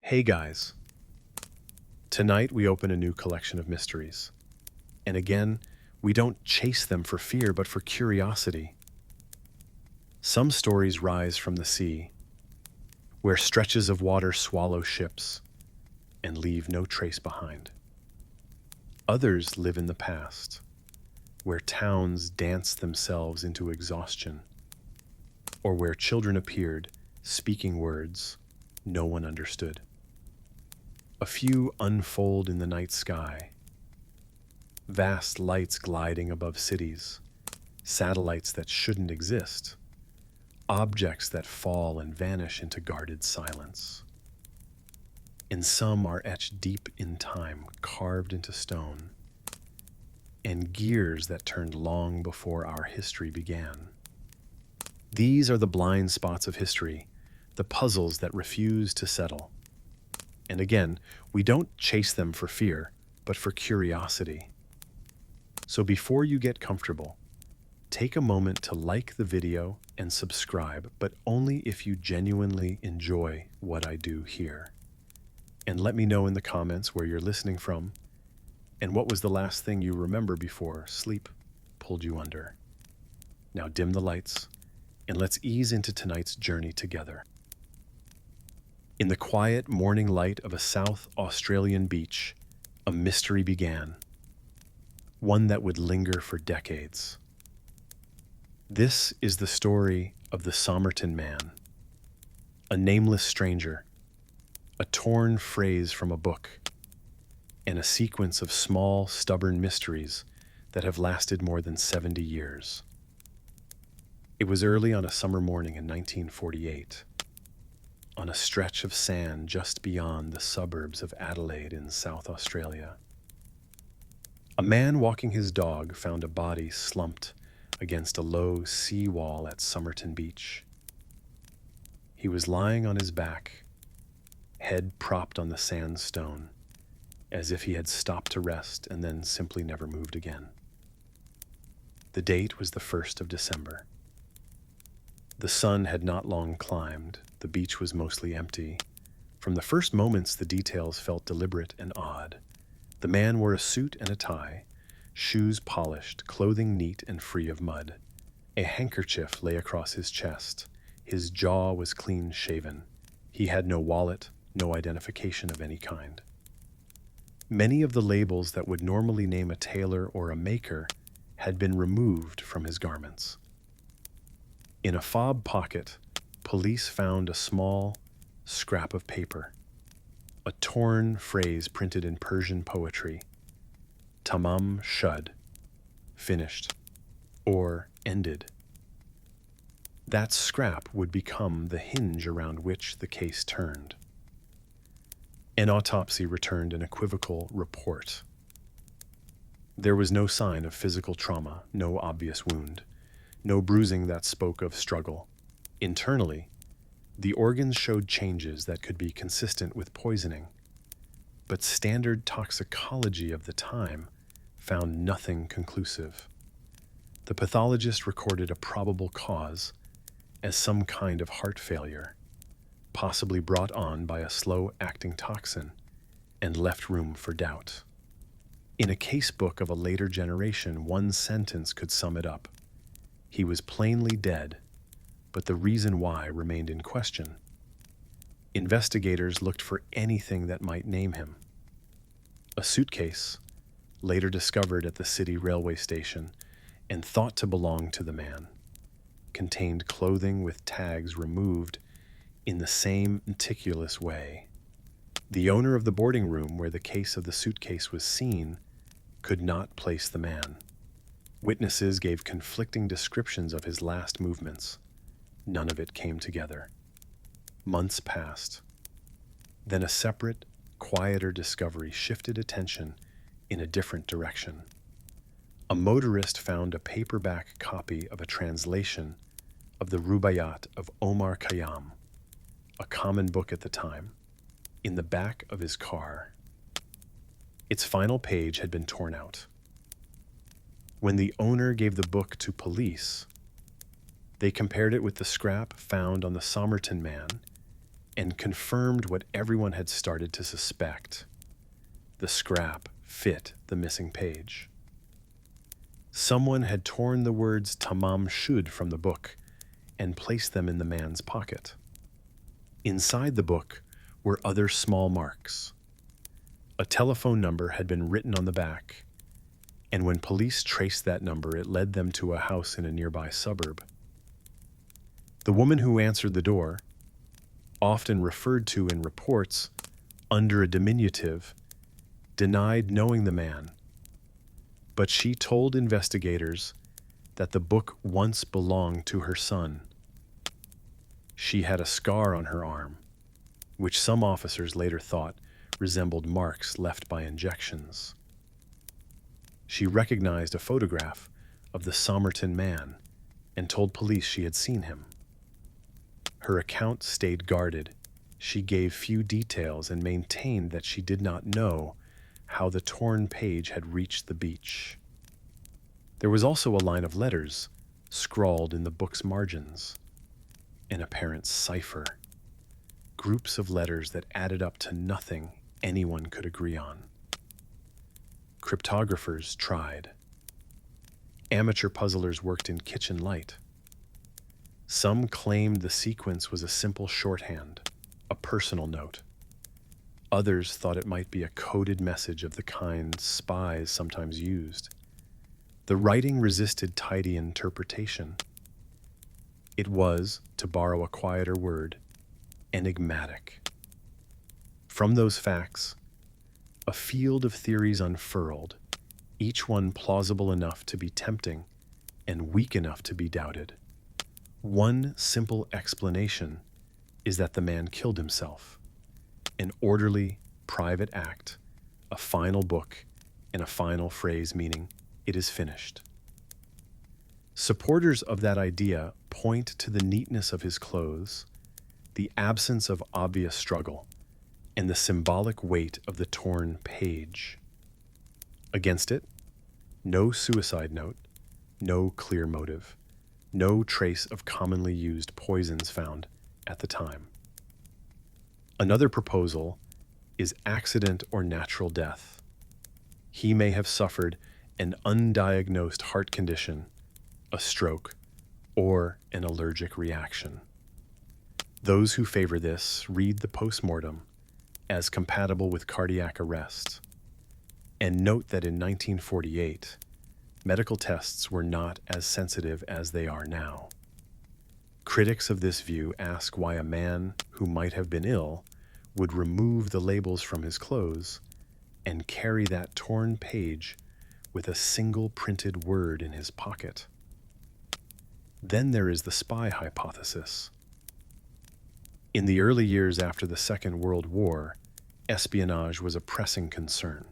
Hey guys, tonight we open a new collection of mysteries. And again, we don't chase them for fear, but for curiosity. Some stories rise from the sea, where stretches of water swallow ships and leave no trace behind. Others live in the past, where towns dance themselves into exhaustion, or where children appeared speaking words no one understood. A few unfold in the night sky, vast lights gliding above cities, satellites that shouldn't exist, objects that fall and vanish into guarded silence. And some are etched deep in time, carved into stone, and gears that turned long before our history began. These are the blind spots of history, the puzzles that refuse to settle. And again, we don't chase them for fear, but for curiosity. So before you get comfortable, take a moment to like the video and subscribe, but only if you genuinely enjoy what I do here. And let me know in the comments where you're listening from and what was the last thing you remember before sleep pulled you under. Now dim the lights and let's ease into tonight's journey together. In the quiet morning light of a South Australian beach, a mystery began, one that would linger for decades. This is the story of the Somerton Man, a nameless stranger, a torn phrase from a book, and a sequence of small, stubborn mysteries that have lasted more than 70 years. It was early on a summer morning in 1948. On a stretch of sand just beyond the suburbs of Adelaide in South Australia. A man walking his dog found a body slumped against a low seawall at Somerton Beach. He was lying on his back, head propped on the sandstone, as if he had stopped to rest and then simply never moved again. The date was the 1st of December. The sun had not long climbed. The beach was mostly empty. From the first moments, the details felt deliberate and odd. The man wore a suit and a tie, shoes polished, clothing neat and free of mud. A handkerchief lay across his chest. His jaw was clean shaven. He had no wallet, no identification of any kind. Many of the labels that would normally name a tailor or a maker had been removed from his garments. In a fob pocket, police found a small scrap of paper, a torn phrase printed in Persian poetry, tamam shud, finished, or ended. That scrap would become the hinge around which the case turned. An autopsy returned an equivocal report. There was no sign of physical trauma, no obvious wound, no bruising that spoke of struggle. Internally, the organs showed changes that could be consistent with poisoning, but standard toxicology of the time found nothing conclusive. The pathologist recorded a probable cause as some kind of heart failure, possibly brought on by a slow-acting toxin, and left room for doubt. In a casebook of a later generation, one sentence could sum it up. He was plainly dead, but the reason why remained in question. Investigators looked for anything that might name him. A suitcase, later discovered at the city railway station and thought to belong to the man, contained clothing with tags removed in the same meticulous way. The owner of the boarding room where the case of the suitcase was seen could not place the man. Witnesses gave conflicting descriptions of his last movements. None of it came together. Months passed. Then a separate, quieter discovery shifted attention in a different direction. A motorist found a paperback copy of a translation of the Rubaiyat of Omar Khayyam, a common book at the time, in the back of his car. Its final page had been torn out. When the owner gave the book to police, they compared it with the scrap found on the Somerton Man and confirmed what everyone had started to suspect. The scrap fit the missing page. Someone had torn the words Tamam Shud from the book and placed them in the man's pocket. Inside the book were other small marks. A telephone number had been written on the back, and when police traced that number, it led them to a house in a nearby suburb. The woman who answered the door, often referred to in reports under a diminutive, denied knowing the man, but she told investigators that the book once belonged to her son. She had a scar on her arm, which some officers later thought resembled marks left by injections. She recognized a photograph of the Somerton man and told police she had seen him. Her account stayed guarded. She gave few details and maintained that she did not know how the torn page had reached the beach. There was also a line of letters scrawled in the book's margins, an apparent cipher, groups of letters that added up to nothing anyone could agree on. Cryptographers tried. Amateur puzzlers worked in kitchen light. Some claimed the sequence was a simple shorthand, a personal note. Others thought it might be a coded message of the kind spies sometimes used. The writing resisted tidy interpretation. It was, to borrow a quieter word, enigmatic. From those facts, a field of theories unfurled, each one plausible enough to be tempting and weak enough to be doubted. One simple explanation is that the man killed himself. An orderly, private act, a final book, and a final phrase meaning, "It is finished." Supporters of that idea point to the neatness of his clothes, the absence of obvious struggle, and the symbolic weight of the torn page. Against it, no suicide note, no clear motive, no trace of commonly used poisons found at the time. Another proposal is accident or natural death. He may have suffered an undiagnosed heart condition, a stroke, or an allergic reaction. Those who favor this read the postmortem as compatible with cardiac arrest, and note that in 1948, medical tests were not as sensitive as they are now. Critics of this view ask why a man who might have been ill would remove the labels from his clothes and carry that torn page with a single printed word in his pocket. Then there is the spy hypothesis. In the early years after the Second World War, espionage was a pressing concern.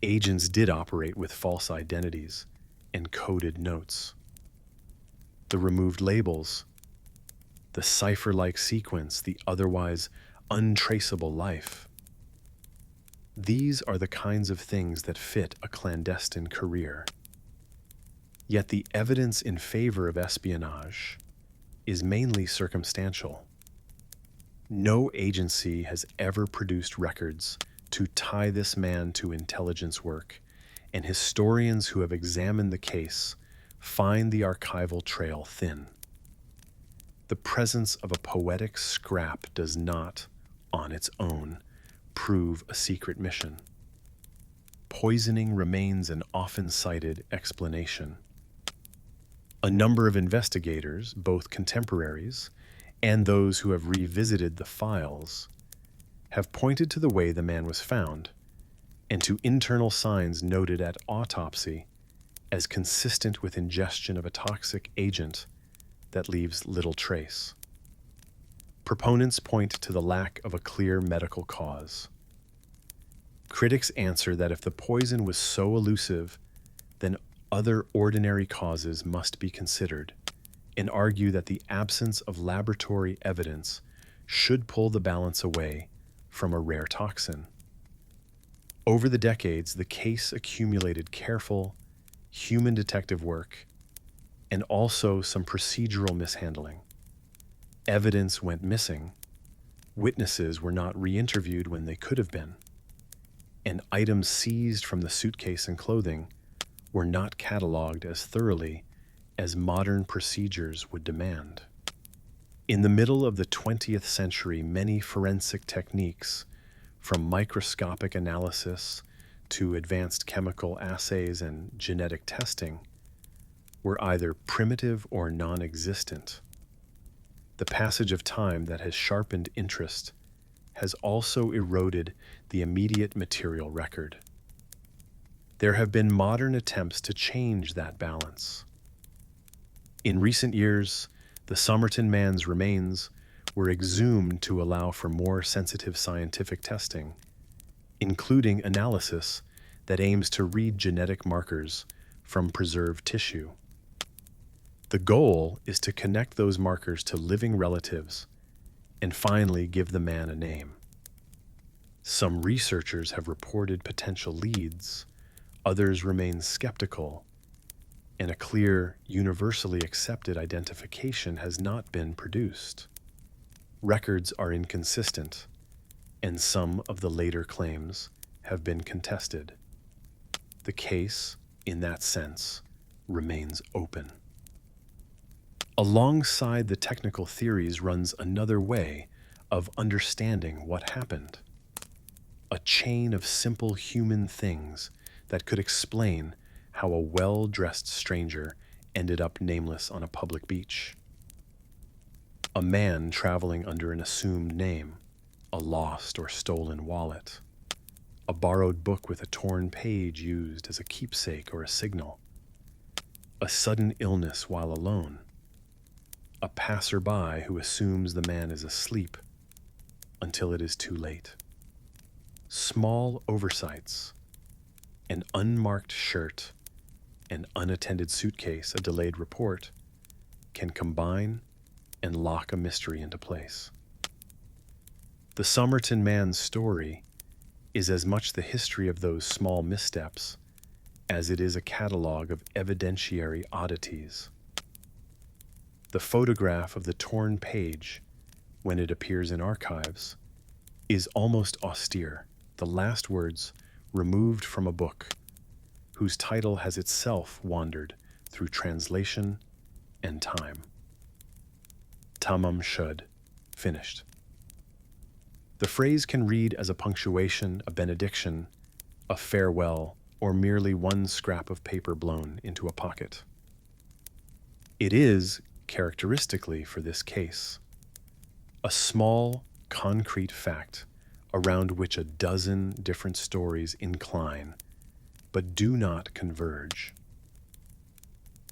Agents did operate with false identities and coded notes. The removed labels, the cipher-like sequence, the otherwise untraceable life. These are the kinds of things that fit a clandestine career. Yet the evidence in favor of espionage is mainly circumstantial. No agency has ever produced records to tie this man to intelligence work, and historians who have examined the case find the archival trail thin. The presence of a poetic scrap does not, on its own, prove a secret mission. Poisoning remains an often cited explanation. A number of investigators, both contemporaries and those who have revisited the files, have pointed to the way the man was found and to internal signs noted at autopsy as consistent with ingestion of a toxic agent that leaves little trace. Proponents point to the lack of a clear medical cause. Critics answer that if the poison was so elusive, then other ordinary causes must be considered, and argue that the absence of laboratory evidence should pull the balance away from a rare toxin. Over the decades, the case accumulated careful, human detective work and also some procedural mishandling. Evidence went missing, Witnesses were not re-interviewed when they could have been, and items seized from the suitcase and clothing were not cataloged as thoroughly as modern procedures would demand. In the middle of the 20th century, many forensic techniques, from microscopic analysis to advanced chemical assays and genetic testing, were either primitive or non-existent. The passage of time that has sharpened interest has also eroded the immediate material record. There have been modern attempts to change that balance. In recent years, the Somerton man's remains were exhumed to allow for more sensitive scientific testing, including analysis that aims to read genetic markers from preserved tissue. The goal is to connect those markers to living relatives and finally give the man a name. Some researchers have reported potential leads, others remain skeptical, and a clear, universally accepted identification has not been produced. Records are inconsistent, and some of the later claims have been contested. The case, in that sense, remains open. Alongside the technical theories runs another way of understanding what happened. A chain of simple human things that could explain how a well-dressed stranger ended up nameless on a public beach. A man traveling under an assumed name, a lost or stolen wallet, a borrowed book with a torn page used as a keepsake or a signal, a sudden illness while alone, a passerby who assumes the man is asleep until it is too late. Small oversights, an unmarked shirt, an unattended suitcase, a delayed report, can combine and lock a mystery into place. The Somerton man's story is as much the history of those small missteps as it is a catalog of evidentiary oddities. The photograph of the torn page, when it appears in archives, is almost austere, the last words removed from a book whose title has itself wandered through translation and time. Tamam shud, finished. The phrase can read as a punctuation, a benediction, a farewell, or merely one scrap of paper blown into a pocket. It is, characteristically for this case, a small, concrete fact around which a dozen different stories incline, but do not converge.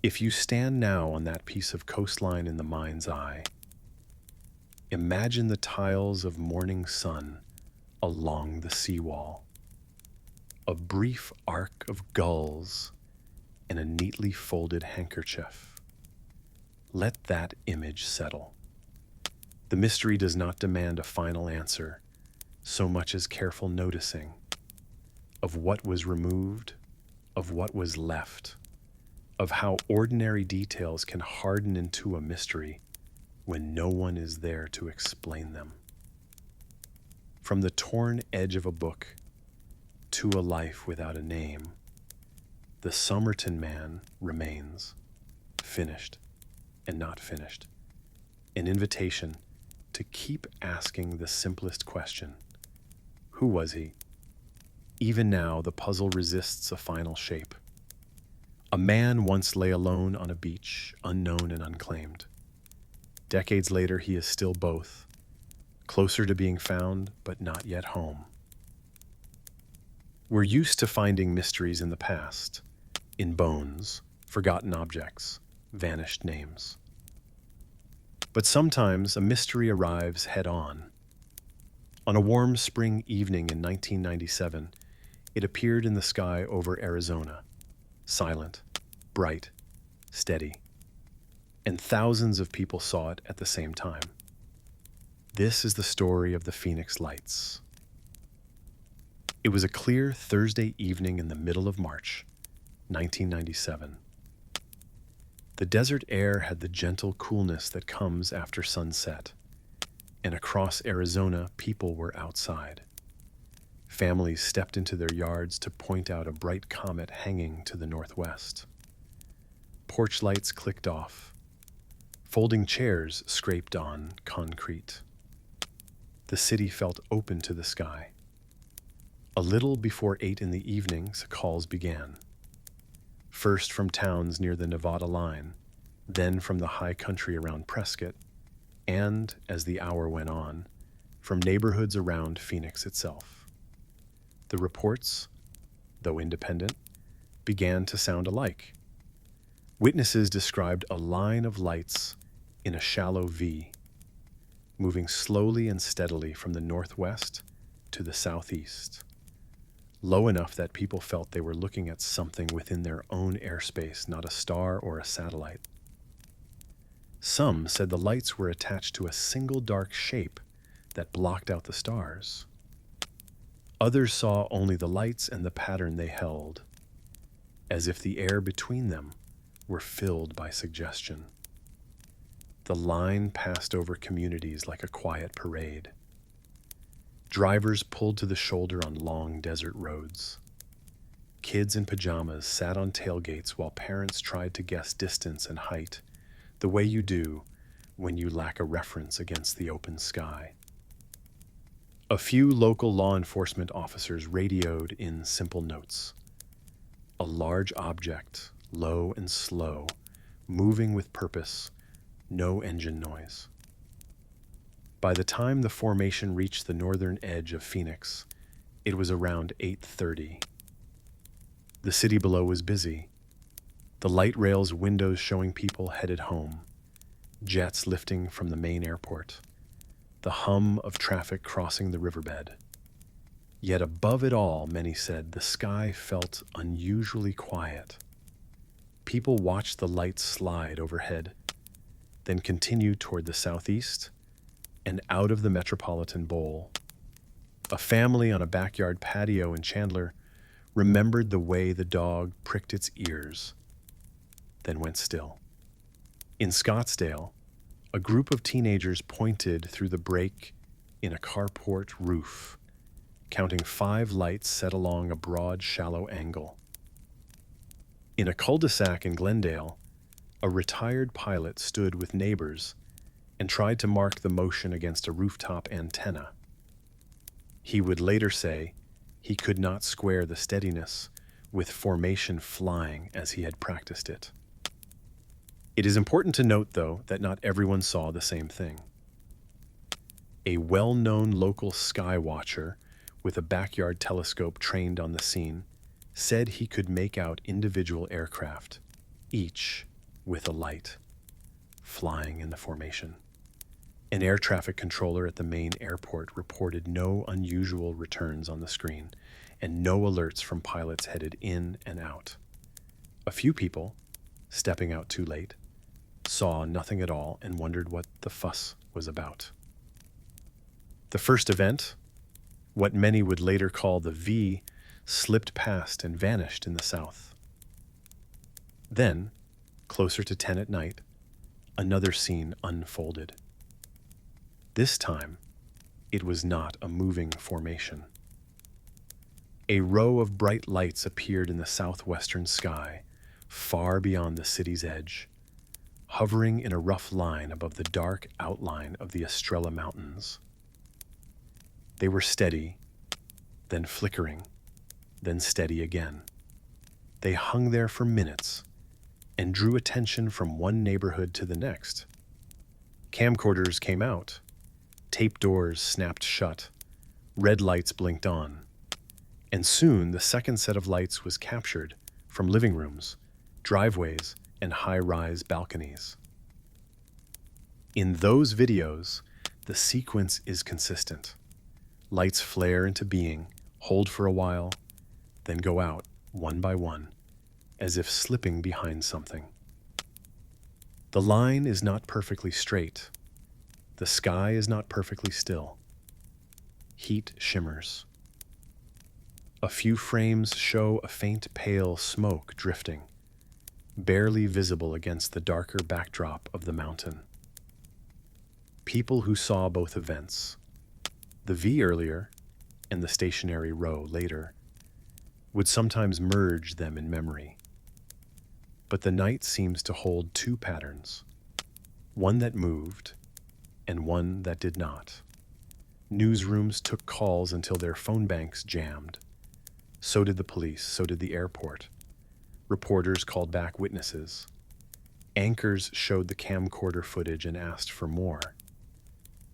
If you stand now on that piece of coastline in the mind's eye, imagine the tiles of morning sun along the seawall, a brief arc of gulls, and a neatly folded handkerchief. Let that image settle. The mystery does not demand a final answer, so much as careful noticing of what was removed, of what was left, of how ordinary details can harden into a mystery when no one is there to explain them. From the torn edge of a book to a life without a name, the Somerton man remains, finished and not finished, an invitation to keep asking the simplest question: who was he? Even now, the puzzle resists a final shape. A man once lay alone on a beach, unknown and unclaimed. Decades later, he is still both, closer to being found, but not yet home. We're used to finding mysteries in the past, in bones, forgotten objects, vanished names. But sometimes a mystery arrives head-on. On a warm spring evening in 1997, it appeared in the sky over Arizona, silent, bright, steady, and thousands of people saw it at the same time. This is the story of the Phoenix Lights. It was a clear Thursday evening in the middle of March, 1997. The desert air had the gentle coolness that comes after sunset, And across Arizona, people were outside. Families stepped into their yards to point out a bright comet hanging to the northwest. Porch lights clicked off. Folding chairs scraped on concrete. The city felt open to the sky. A little before 8 in the evening, calls began. First from towns near the Nevada line, then from the high country around Prescott, and, as the hour went on, from neighborhoods around Phoenix itself. The reports, though independent, began to sound alike. Witnesses described a line of lights in a shallow V, moving slowly and steadily from the northwest to the southeast, low enough that people felt they were looking at something within their own airspace, not a star or a satellite. Some said the lights were attached to a single dark shape that blocked out the stars. Others saw only the lights and the pattern they held, as if the air between them were filled by suggestion. The line passed over communities like a quiet parade. Drivers pulled to the shoulder on long desert roads. Kids in pajamas sat on tailgates while parents tried to guess distance and height, the way you do when you lack a reference against the open sky. A few local law enforcement officers radioed in simple notes. A large object, low and slow, moving with purpose, no engine noise. By the time the formation reached the northern edge of Phoenix, it was around 8:30. The city below was busy. The light rail's windows showing people headed home, jets lifting from the main airport, the hum of traffic crossing the riverbed. Yet above it all, many said, the sky felt unusually quiet. People watched the lights slide overhead, then continue toward the southeast and out of the metropolitan bowl. A family on a backyard patio in Chandler remembered the way the dog pricked its ears, then went still. In Scottsdale, a group of teenagers pointed through the break in a carport roof, counting 5 lights set along a broad, shallow angle. In a cul-de-sac in Glendale, a retired pilot stood with neighbors and tried to mark the motion against a rooftop antenna. He would later say he could not square the steadiness with formation flying as he had practiced it. It is important to note, though, that not everyone saw the same thing. A well-known local sky watcher with a backyard telescope trained on the scene said he could make out individual aircraft, each with a light, flying in the formation. An air traffic controller at the main airport reported no unusual returns on the screen and no alerts from pilots headed in and out. A few people, stepping out too late, saw nothing at all and wondered what the fuss was about. The first event, what many would later call the V, slipped past and vanished in the south. Then, closer to 10 at night, another scene unfolded. This time, it was not a moving formation. A row of bright lights appeared in the southwestern sky, far beyond the city's edge, hovering in a rough line above the dark outline of the Estrella Mountains. They were steady, then flickering, then steady again. They hung there for minutes and drew attention from one neighborhood to the next. Camcorders came out. Tape doors snapped shut. Red lights blinked on. And soon the second set of lights was captured from living rooms, driveways, and high-rise balconies. In those videos, the sequence is consistent. Lights flare into being, hold for a while, then go out one by one, as if slipping behind something. The line is not perfectly straight. The sky is not perfectly still. Heat shimmers. A few frames show a faint pale smoke drifting, barely visible against the darker backdrop of the mountain. People who saw both events, the V earlier and the stationary row later, would sometimes merge them in memory. But the night seems to hold two patterns, one that moved and one that did not. Newsrooms took calls until their phone banks jammed. So did the police, so did the airport. Reporters called back witnesses. Anchors showed the camcorder footage and asked for more.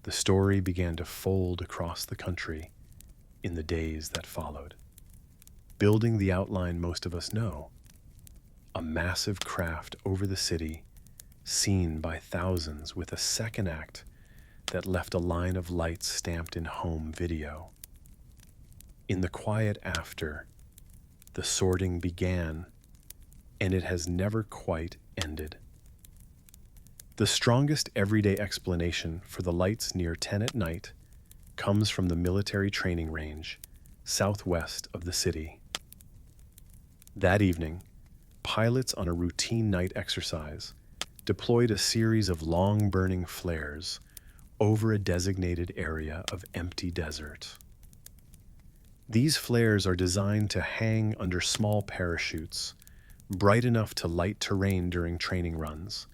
The story began to fold across the country in the days that followed, building the outline most of us know, a massive craft over the city, seen by thousands, with a second act that left a line of lights stamped in home video. In the quiet after, the sorting began, and it has never quite ended. The strongest everyday explanation for the lights near 10 at night comes from the military training range southwest of the city. That evening, pilots on a routine night exercise deployed a series of long-burning flares over a designated area of empty desert. These flares are designed to hang under small parachutes, bright enough to light terrain during training runs,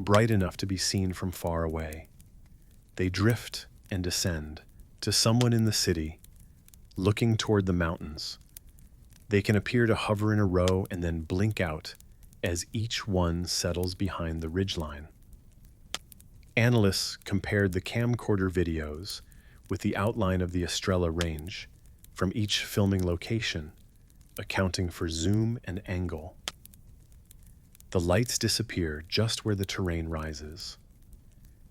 bright enough to be seen from far away. They drift and descend to someone in the city, looking toward the mountains. They can appear to hover in a row and then blink out as each one settles behind the ridgeline. Analysts compared the camcorder videos with the outline of the Estrella Range from each filming location, accounting for zoom and angle. The lights disappear just where the terrain rises.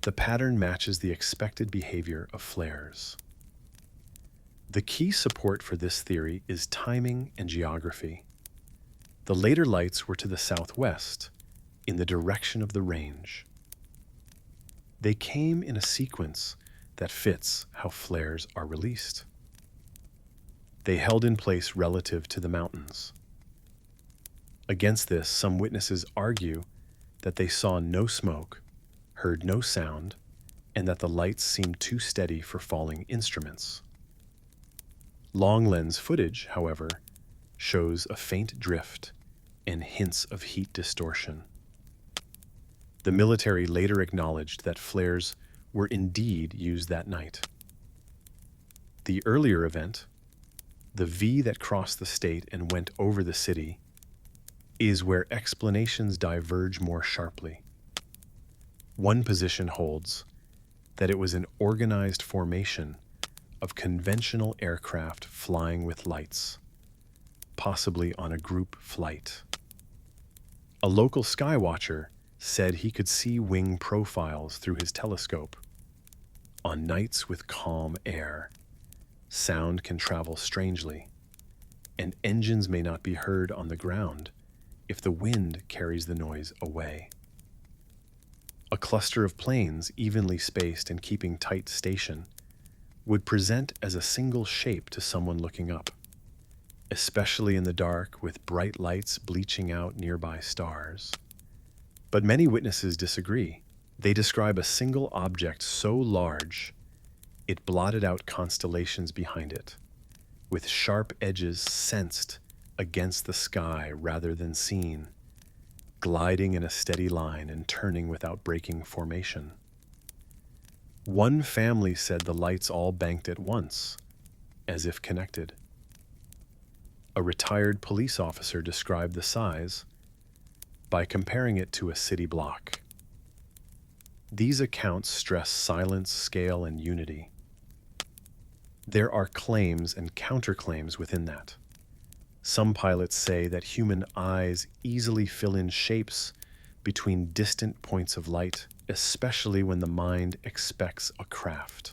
The pattern matches the expected behavior of flares. The key support for this theory is timing and geography. The later lights were to the southwest, in the direction of the range. They came in a sequence that fits how flares are released. They held in place relative to the mountains. Against this, some witnesses argue that they saw no smoke, heard no sound, and that the lights seemed too steady for falling instruments. Long lens footage, however, shows a faint drift and hints of heat distortion. The military later acknowledged that flares were indeed used that night. The earlier event, the V that crossed the state and went over the city, is where explanations diverge more sharply. One position holds that it was an organized formation of conventional aircraft flying with lights, possibly on a group flight. A local skywatcher said he could see wing profiles through his telescope. On nights with calm air, sound can travel strangely, and engines may not be heard on the ground if the wind carries the noise away. A cluster of planes, evenly spaced and keeping tight station, would present as a single shape to someone looking up, especially in the dark with bright lights bleaching out nearby stars. But many witnesses disagree. They describe a single object so large it blotted out constellations behind it, with sharp edges sensed against the sky rather than seen, gliding in a steady line and turning without breaking formation. One family said the lights all banked at once, as if connected. A retired police officer described the size by comparing it to a city block. These accounts stress silence, scale, and unity. There are claims and counterclaims within that. Some pilots say that human eyes easily fill in shapes between distant points of light, especially when the mind expects a craft.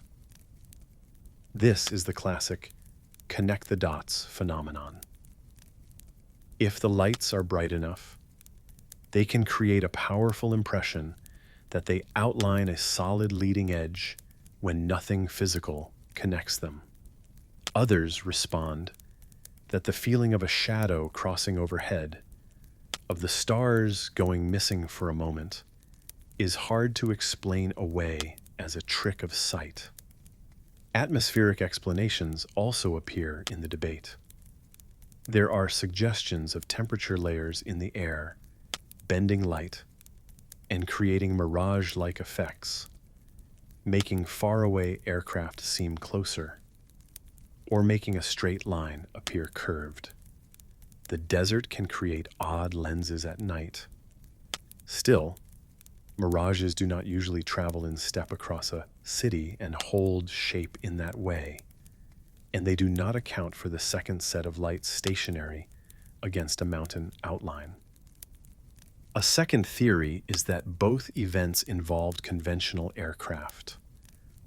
This is the classic connect the dots phenomenon. If the lights are bright enough, they can create a powerful impression that they outline a solid leading edge when nothing physical connects them. Others respond that the feeling of a shadow crossing overhead, of the stars going missing for a moment, is hard to explain away as a trick of sight. Atmospheric explanations also appear in the debate. There are suggestions of temperature layers in the air, bending light, and creating mirage-like effects, making faraway aircraft seem closer, or making a straight line appear curved. The desert can create odd lenses at night. Still, mirages do not usually travel in step across a city and hold shape in that way, and they do not account for the second set of lights stationary against a mountain outline. A second theory is that both events involved conventional aircraft.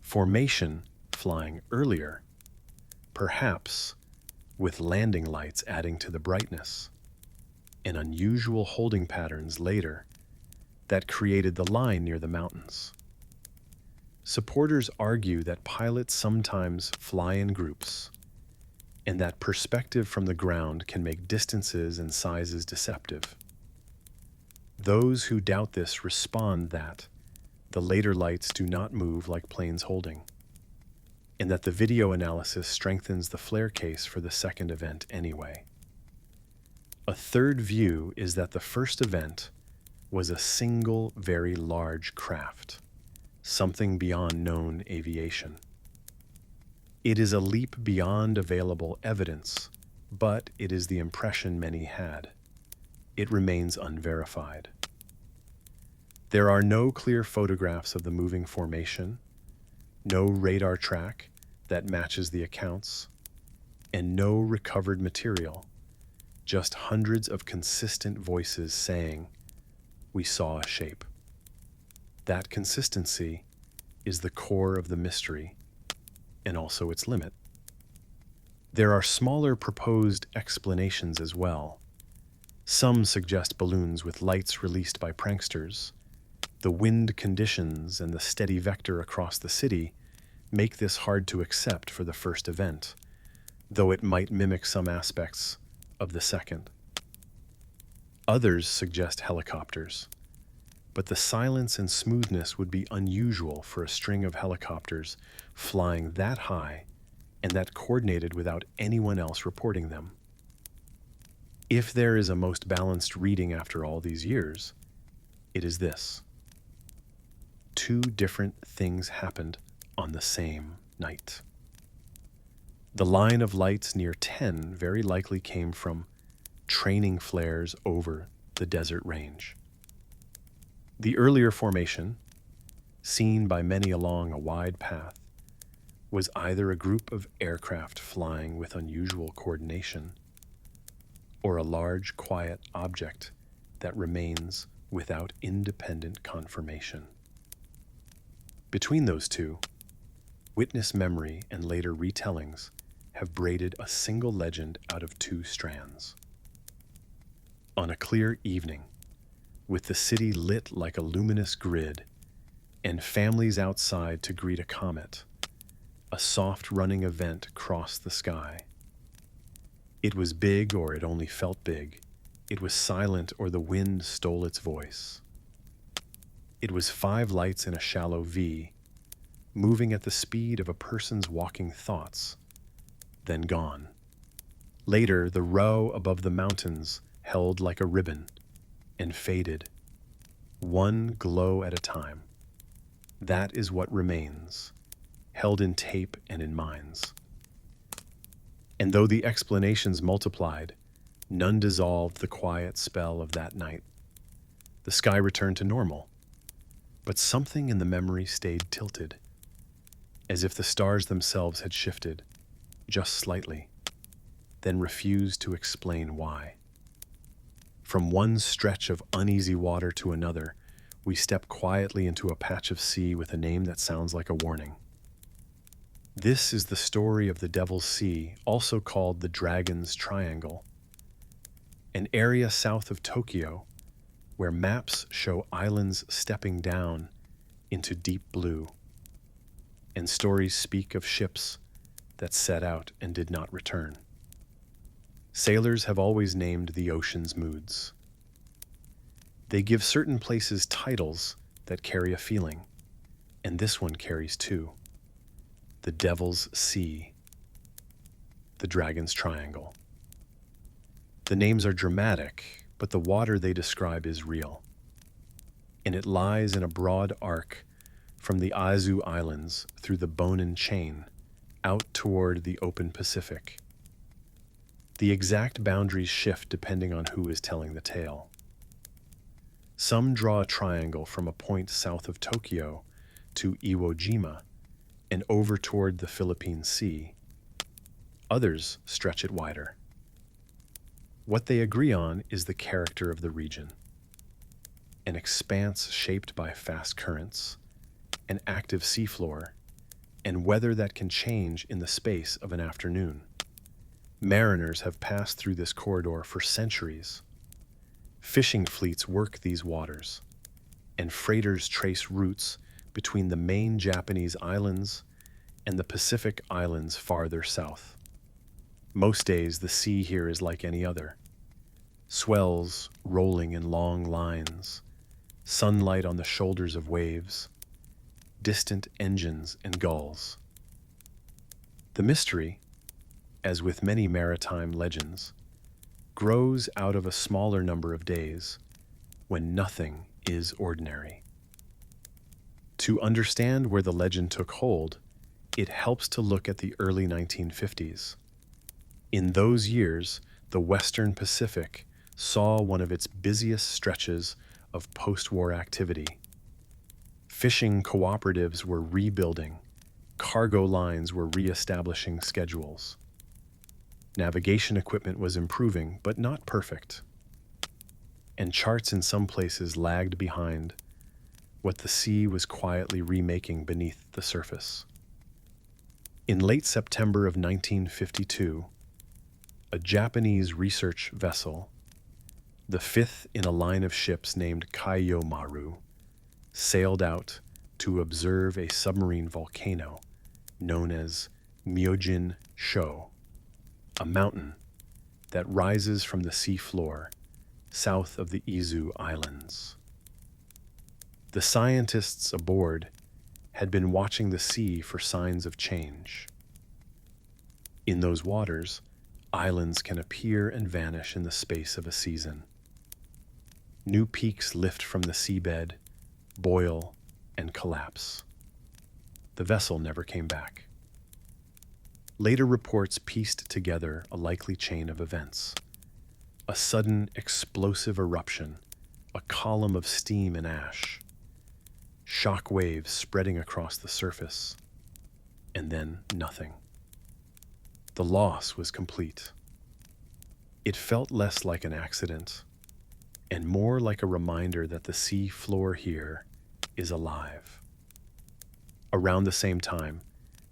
Formation flying earlier, perhaps with landing lights adding to the brightness, and unusual holding patterns later that created the line near the mountains. Supporters argue that pilots sometimes fly in groups, and that perspective from the ground can make distances and sizes deceptive. Those who doubt this respond that the later lights do not move like planes holding, and that the video analysis strengthens the flare case for the second event anyway. A third view is that the first event was a single, very large craft, something beyond known aviation. It is a leap beyond available evidence, but it is the impression many had. It remains unverified. There are no clear photographs of the moving formation, no radar track that matches the accounts, and no recovered material, just hundreds of consistent voices saying, "We saw a shape." That consistency is the core of the mystery, and also its limit. There are smaller proposed explanations as well. Some suggest balloons with lights released by pranksters. The wind conditions and the steady vector across the city make this hard to accept for the first event, though it might mimic some aspects of the second. Others suggest helicopters, but the silence and smoothness would be unusual for a string of helicopters flying that high and that coordinated without anyone else reporting them. If there is a most balanced reading after all these years, it is this. Two different things happened on the same night. The line of lights near 10 very likely came from training flares over the desert range. The earlier formation, seen by many along a wide path, was either a group of aircraft flying with unusual coordination or a large, quiet object that remains without independent confirmation. Between those two, witness memory and later retellings have braided a single legend out of two strands. On a clear evening, with the city lit like a luminous grid and families outside to greet a comet, a soft running event crossed the sky. It was big or it only felt big. It was silent or the wind stole its voice. It was 5 lights in a shallow V, moving at the speed of a person's walking thoughts, then gone. Later, the row above the mountains held like a ribbon and faded, one glow at a time. That is what remains, held in tape and in minds. And though the explanations multiplied, none dissolved the quiet spell of that night. The sky returned to normal, but something in the memory stayed tilted, as if the stars themselves had shifted, just slightly, then refused to explain why. From one stretch of uneasy water to another, we step quietly into a patch of sea with a name that sounds like a warning. This is the story of the Devil's Sea, also called the Dragon's Triangle, an area south of Tokyo where maps show islands stepping down into deep blue, and stories speak of ships that set out and did not return. Sailors have always named the ocean's moods. They give certain places titles that carry a feeling, And this one carries two: the Devil's Sea, the Dragon's Triangle. The names are dramatic, but the water they describe is real. And it lies in a broad arc from the Azu Islands through the Bonin Chain out toward the open Pacific. The exact boundaries shift depending on who is telling the tale. Some draw a triangle from a point south of Tokyo to Iwo Jima and over toward the Philippine Sea. Others stretch it wider. What they agree on is the character of the region: an expanse shaped by fast currents, an active seafloor, and weather that can change in the space of an afternoon. Mariners have passed through this corridor for centuries. Fishing fleets work these waters, and freighters trace routes between the main Japanese islands and the Pacific islands farther south. Most days, the sea here is like any other: swells rolling in long lines, sunlight on the shoulders of waves, distant engines and gulls. The mystery, as with many maritime legends, grows out of a smaller number of days when nothing is ordinary. To understand where the legend took hold, it helps to look at the early 1950s. In those years, the Western Pacific saw one of its busiest stretches of post-war activity. Fishing cooperatives were rebuilding, cargo lines were re-establishing schedules. Navigation equipment was improving, but not perfect. And charts in some places lagged behind what the sea was quietly remaking beneath the surface. In late September of 1952, a Japanese research vessel, the fifth in a line of ships named Kaiyomaru, sailed out to observe a submarine volcano known as Myojin Sho, a mountain that rises from the sea floor south of the Izu Islands. The scientists aboard had been watching the sea for signs of change. In those waters, islands can appear and vanish in the space of a season. New peaks lift from the seabed, boil, and collapse. The vessel never came back. Later reports pieced together a likely chain of events: a sudden explosive eruption, a column of steam and ash, shock waves spreading across the surface, and then nothing. The loss was complete. It felt less like an accident and more like a reminder that the sea floor here is alive. Around the same time,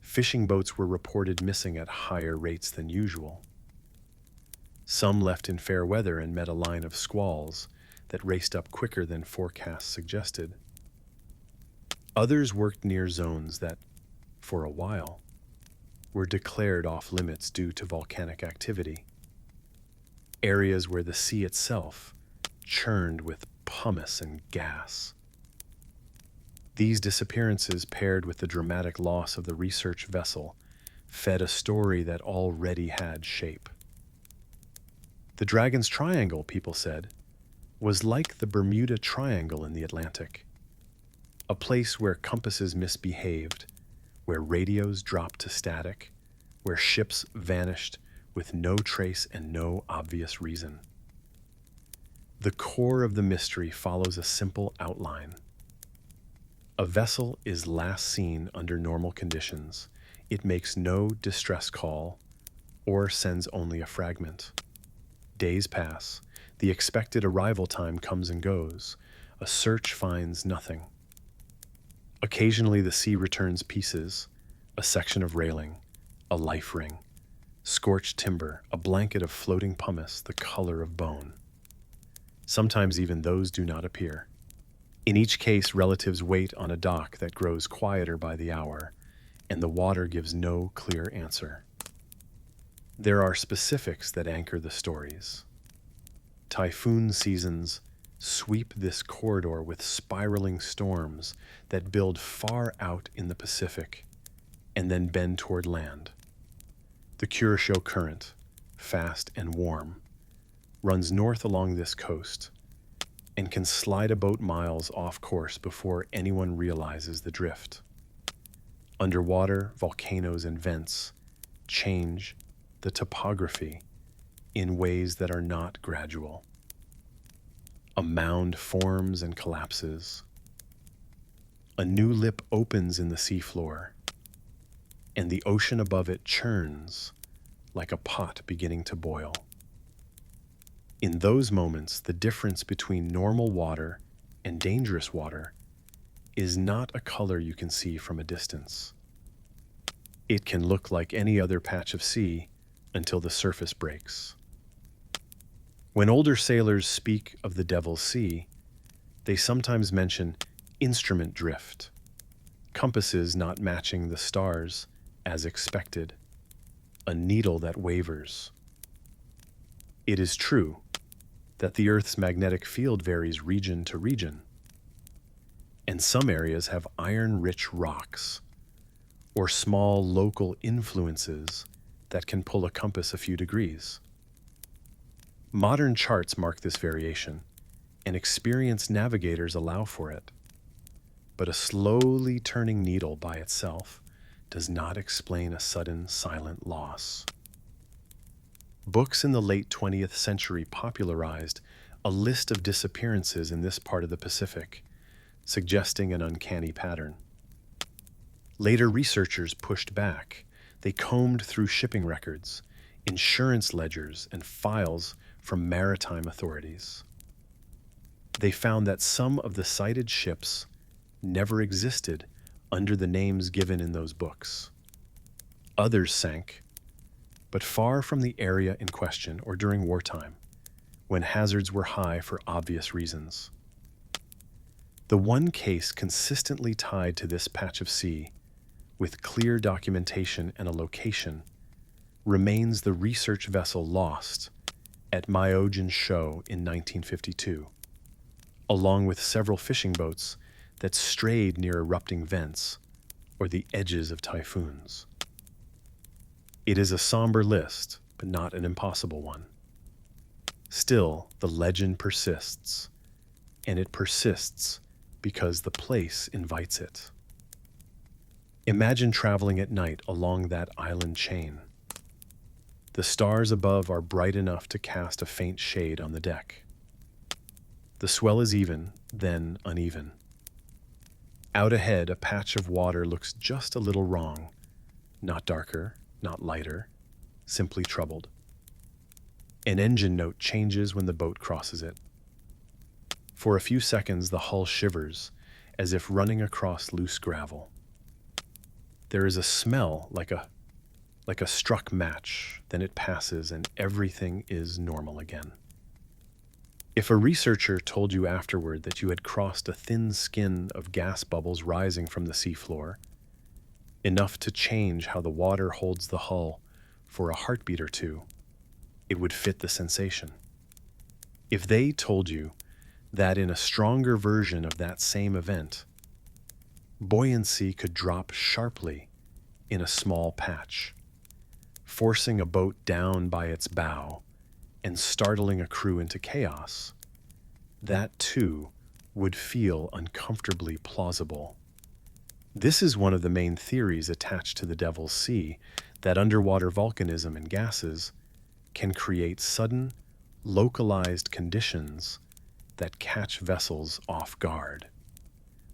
fishing boats were reported missing at higher rates than usual. Some left in fair weather and met a line of squalls that raced up quicker than forecasts suggested. Others worked near zones that, for a while, were declared off-limits due to volcanic activity. Areas where the sea itself churned with pumice and gas. These disappearances, paired with the dramatic loss of the research vessel, fed a story that already had shape. The Dragon's Triangle, people said, was like the Bermuda Triangle in the Atlantic, a place where compasses misbehaved, where radios dropped to static, where ships vanished with no trace and no obvious reason. The core of the mystery follows a simple outline. A vessel is last seen under normal conditions. It makes no distress call or sends only a fragment. Days pass. The expected arrival time comes and goes. A search finds nothing. Occasionally the sea returns pieces: a section of railing, a life ring, scorched timber, a blanket of floating pumice the color of bone. Sometimes even those do not appear. In each case, relatives wait on a dock that grows quieter by the hour, and the water gives no clear answer. There are specifics that anchor the stories: typhoon seasons, sweep this corridor with spiraling storms that build far out in the Pacific and then bend toward land. The Kuroshio Current, fast and warm, runs north along this coast and can slide a boat miles off course before anyone realizes the drift. Underwater, volcanoes and vents change the topography in ways that are not gradual. A mound forms and collapses. A new lip opens in the seafloor, and the ocean above it churns like a pot beginning to boil. In those moments, the difference between normal water and dangerous water is not a color you can see from a distance. It can look like any other patch of sea until the surface breaks. When older sailors speak of the Devil's Sea, they sometimes mention instrument drift, compasses not matching the stars as expected, a needle that wavers. It is true that the Earth's magnetic field varies region to region, and some areas have iron-rich rocks or small local influences that can pull a compass a few degrees. Modern charts mark this variation, and experienced navigators allow for it. But a slowly turning needle by itself does not explain a sudden silent loss. Books in the late 20th century popularized a list of disappearances in this part of the Pacific, suggesting an uncanny pattern. Later researchers pushed back. They combed through shipping records, insurance ledgers, and files from maritime authorities. They found that some of the cited ships never existed under the names given in those books. Others sank, but far from the area in question or during wartime, when hazards were high for obvious reasons. The one case consistently tied to this patch of sea, with clear documentation and a location, remains the research vessel lost at Myojin Show in 1952, along with several fishing boats that strayed near erupting vents or the edges of typhoons. It is a somber list, but not an impossible one. Still, the legend persists, and it persists because the place invites it. Imagine traveling at night along that island chain. The stars above are bright enough to cast a faint shade on the deck. The swell is even, then uneven. Out ahead, a patch of water looks just a little wrong, not darker, not lighter, simply troubled. An engine note changes when the boat crosses it. For a few seconds, the hull shivers, as if running across loose gravel. There is a smell like a struck match, then it passes and everything is normal again. If a researcher told you afterward that you had crossed a thin skin of gas bubbles rising from the seafloor, enough to change how the water holds the hull for a heartbeat or two, it would fit the sensation. If they told you that in a stronger version of that same event, buoyancy could drop sharply in a small patch, forcing a boat down by its bow and startling a crew into chaos, that too would feel uncomfortably plausible. This is one of the main theories attached to the Devil's Sea, that underwater volcanism and gases can create sudden, localized conditions that catch vessels off guard.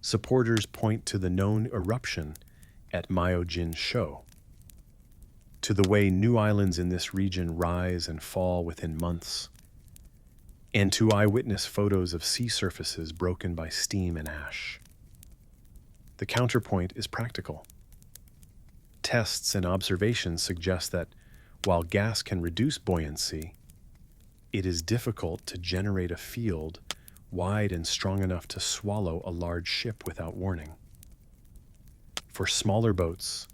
Supporters point to the known eruption at Myojin Show, to the way new islands in this region rise and fall within months, and to eyewitness photos of sea surfaces broken by steam and ash. The counterpoint is practical. Tests and observations suggest that while gas can reduce buoyancy, it is difficult to generate a field wide and strong enough to swallow a large ship without warning. For smaller boats,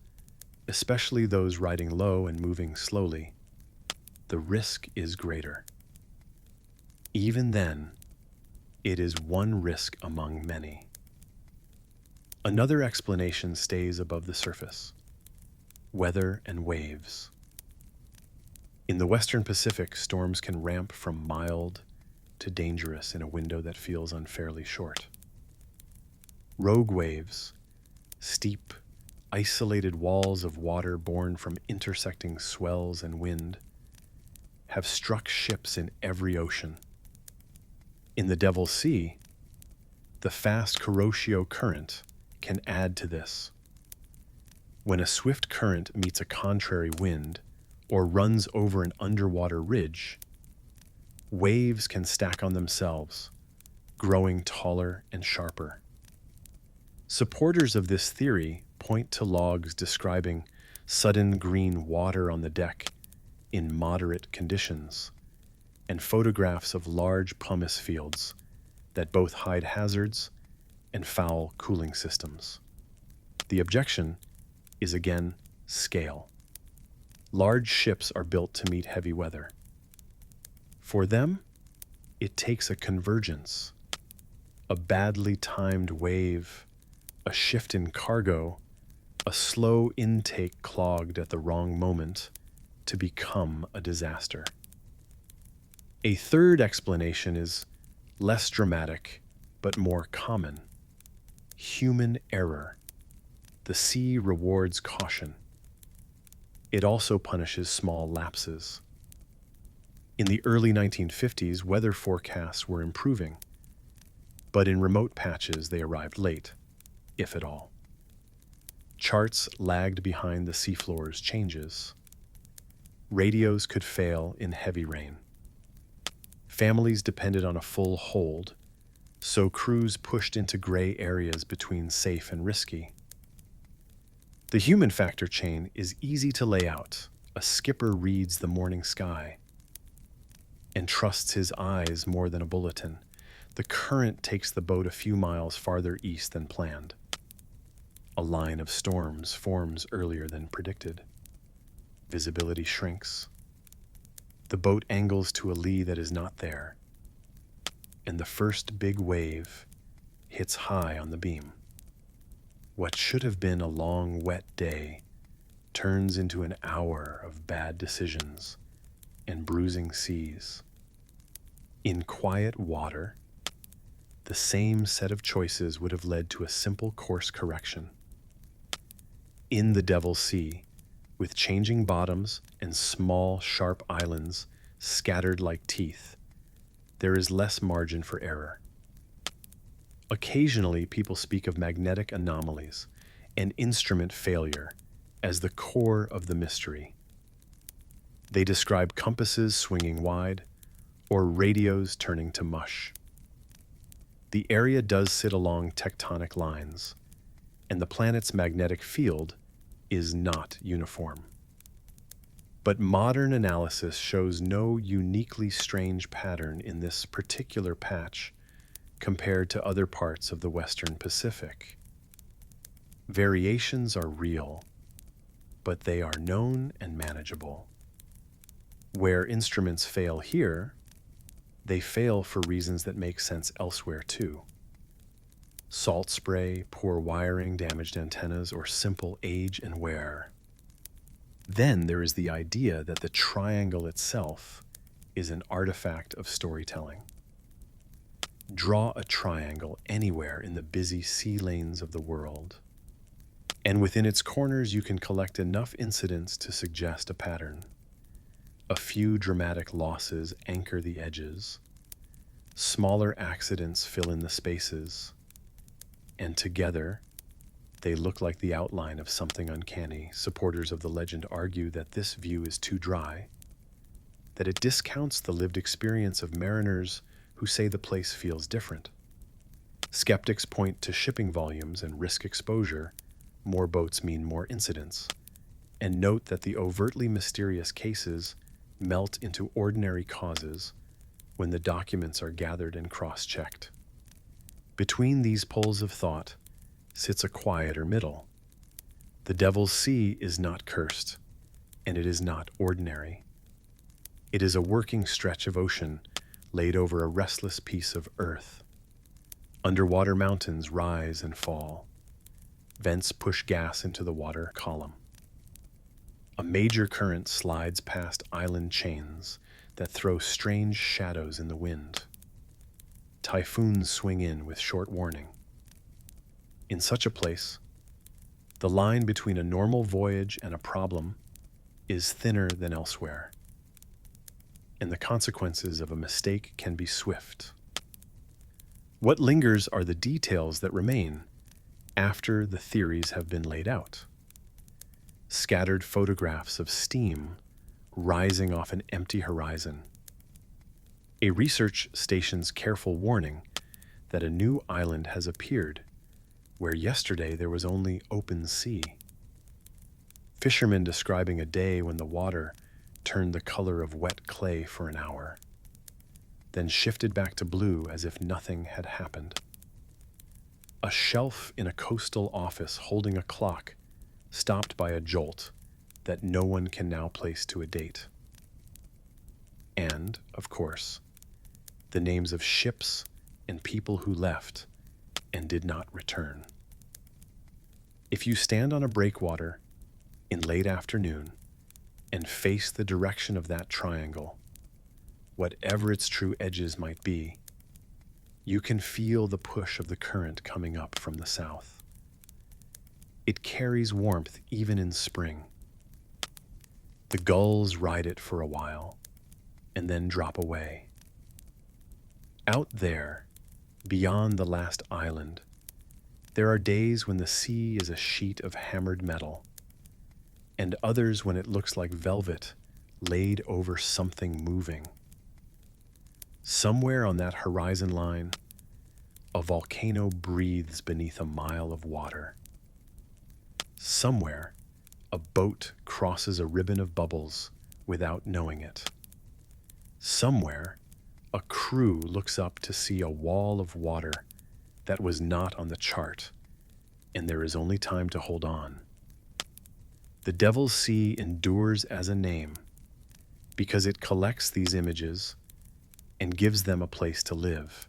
especially those riding low and moving slowly, the risk is greater. Even then, It is one risk among many. Another explanation stays above the surface: weather and waves. In the Western Pacific, storms can ramp from mild to dangerous in a window that feels unfairly short. Rogue waves, steep, isolated walls of water born from intersecting swells and wind, have struck ships in every ocean. In the Devil's Sea, the fast Kuroshio current can add to this. When a swift current meets a contrary wind or runs over an underwater ridge, waves can stack on themselves, growing taller and sharper. Supporters of this theory point to logs describing sudden green water on the deck in moderate conditions, and photographs of large pumice fields that both hide hazards and foul cooling systems. The objection is again scale. Large ships are built to meet heavy weather. For them, it takes a convergence, a badly timed wave, a shift in cargo, a slow intake clogged at the wrong moment to become a disaster. A third explanation is less dramatic but more common: human error. The sea rewards caution. It also punishes small lapses. In the early 1950s, weather forecasts were improving, but in remote patches they arrived late, if at all. Charts lagged behind the seafloor's changes. Radios could fail in heavy rain. Families depended on a full hold, so crews pushed into gray areas between safe and risky. The human factor chain is easy to lay out. A skipper reads the morning sky and trusts his eyes more than a bulletin. The current takes the boat a few miles farther east than planned. A line of storms forms earlier than predicted. Visibility shrinks. The boat angles to a lee that is not there, and the first big wave hits high on the beam. What should have been a long, wet day turns into an hour of bad decisions and bruising seas. In quiet water, the same set of choices would have led to a simple course correction. In the Devil's Sea, with changing bottoms and small, sharp islands scattered like teeth, there is less margin for error. Occasionally, people speak of magnetic anomalies and instrument failure as the core of the mystery. They describe compasses swinging wide or radios turning to mush. The area does sit along tectonic lines, and the planet's magnetic field is not uniform. But modern analysis shows no uniquely strange pattern in this particular patch compared to other parts of the Western Pacific. Variations are real, but they are known and manageable. Where instruments fail here, they fail for reasons that make sense elsewhere too. Salt spray, poor wiring, damaged antennas, or simple age and wear. Then there is the idea that the triangle itself is an artifact of storytelling. Draw a triangle anywhere in the busy sea lanes of the world, and within its corners you can collect enough incidents to suggest a pattern. A few dramatic losses anchor the edges. Smaller accidents fill in the spaces, and together they look like the outline of something uncanny. Supporters of the legend argue that this view is too dry, that it discounts the lived experience of mariners who say the place feels different. Skeptics point to shipping volumes and risk exposure. More boats mean more incidents, and note that the overtly mysterious cases melt into ordinary causes when the documents are gathered and cross-checked. Between these poles of thought sits a quieter middle. The Devil's Sea is not cursed, and it is not ordinary. It is a working stretch of ocean laid over a restless piece of earth. Underwater mountains rise and fall. Vents push gas into the water column. A major current slides past island chains that throw strange shadows in the wind. Typhoons swing in with short warning. In such a place, the line between a normal voyage and a problem is thinner than elsewhere, and the consequences of a mistake can be swift. What lingers are the details that remain after the theories have been laid out. Scattered photographs of steam rising off an empty horizon. A research station's careful warning that a new island has appeared where yesterday there was only open sea. Fishermen describing a day when the water turned the color of wet clay for an hour, then shifted back to blue as if nothing had happened. A shelf in a coastal office holding a clock stopped by a jolt that no one can now place to a date. And, of course, the names of ships and people who left and did not return. If you stand on a breakwater in late afternoon and face the direction of that triangle, whatever its true edges might be, you can feel the push of the current coming up from the south. It carries warmth even in spring. The gulls ride it for a while and then drop away. Out there, beyond the last island, there are days when the sea is a sheet of hammered metal, and others when it looks like velvet laid over something moving. Somewhere on that horizon line, a volcano breathes beneath a mile of water. Somewhere, a boat crosses a ribbon of bubbles without knowing it. Somewhere, a crew looks up to see a wall of water that was not on the chart, and there is only time to hold on. The Devil's Sea endures as a name because it collects these images and gives them a place to live.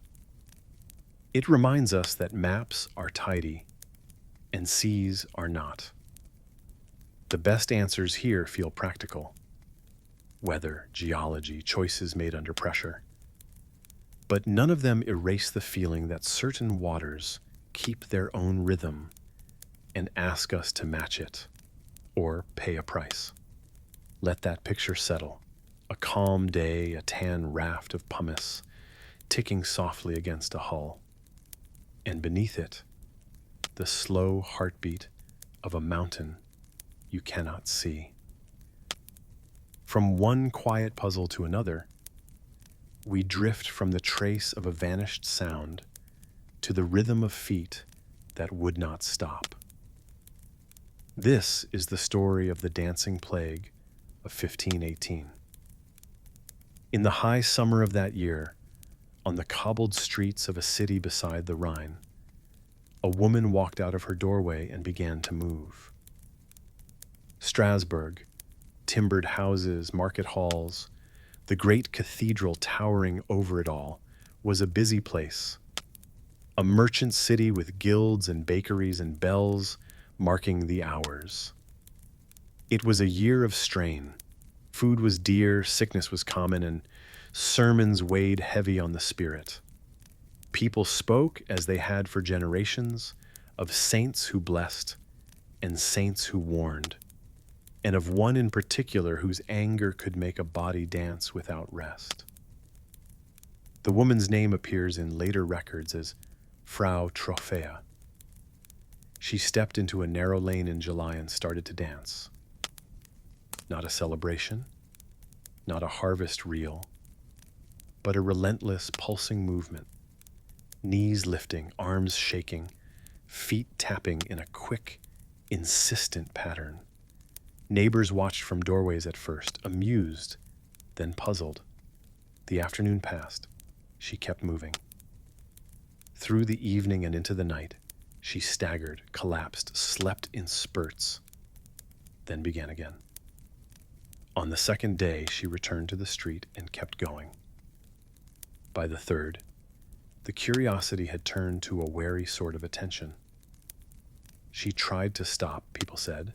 It reminds us that maps are tidy and seas are not. The best answers here feel practical. Weather, geology, choices made under pressure. But none of them erase the feeling that certain waters keep their own rhythm and ask us to match it or pay a price. Let that picture settle. A calm day, a tan raft of pumice ticking softly against a hull. And beneath it, the slow heartbeat of a mountain you cannot see. From one quiet puzzle to another, we drift from the trace of a vanished sound to the rhythm of feet that would not stop. This is the story of the dancing plague of 1518. In the high summer of that year, on the cobbled streets of a city beside the Rhine, a woman walked out of her doorway and began to move. Strasbourg, timbered houses, market halls, the great cathedral towering over it all, was a busy place. A merchant city with guilds and bakeries and bells marking the hours. It was a year of strain. Food was dear, sickness was common, and sermons weighed heavy on the spirit. People spoke, as they had for generations, of saints who blessed and saints who warned, and of one in particular whose anger could make a body dance without rest. The woman's name appears in later records as Frau Trophäa. She stepped into a narrow lane in July and started to dance. Not a celebration, not a harvest reel, but a relentless, pulsing movement. Knees lifting, arms shaking, feet tapping in a quick, insistent pattern. Neighbors watched from doorways at first, amused, then puzzled. The afternoon passed. She kept moving. Through the evening and into the night, she staggered, collapsed, slept in spurts, then began again. On the second day, she returned to the street and kept going. By the third, The curiosity had turned to a wary sort of attention. She tried to stop, people said.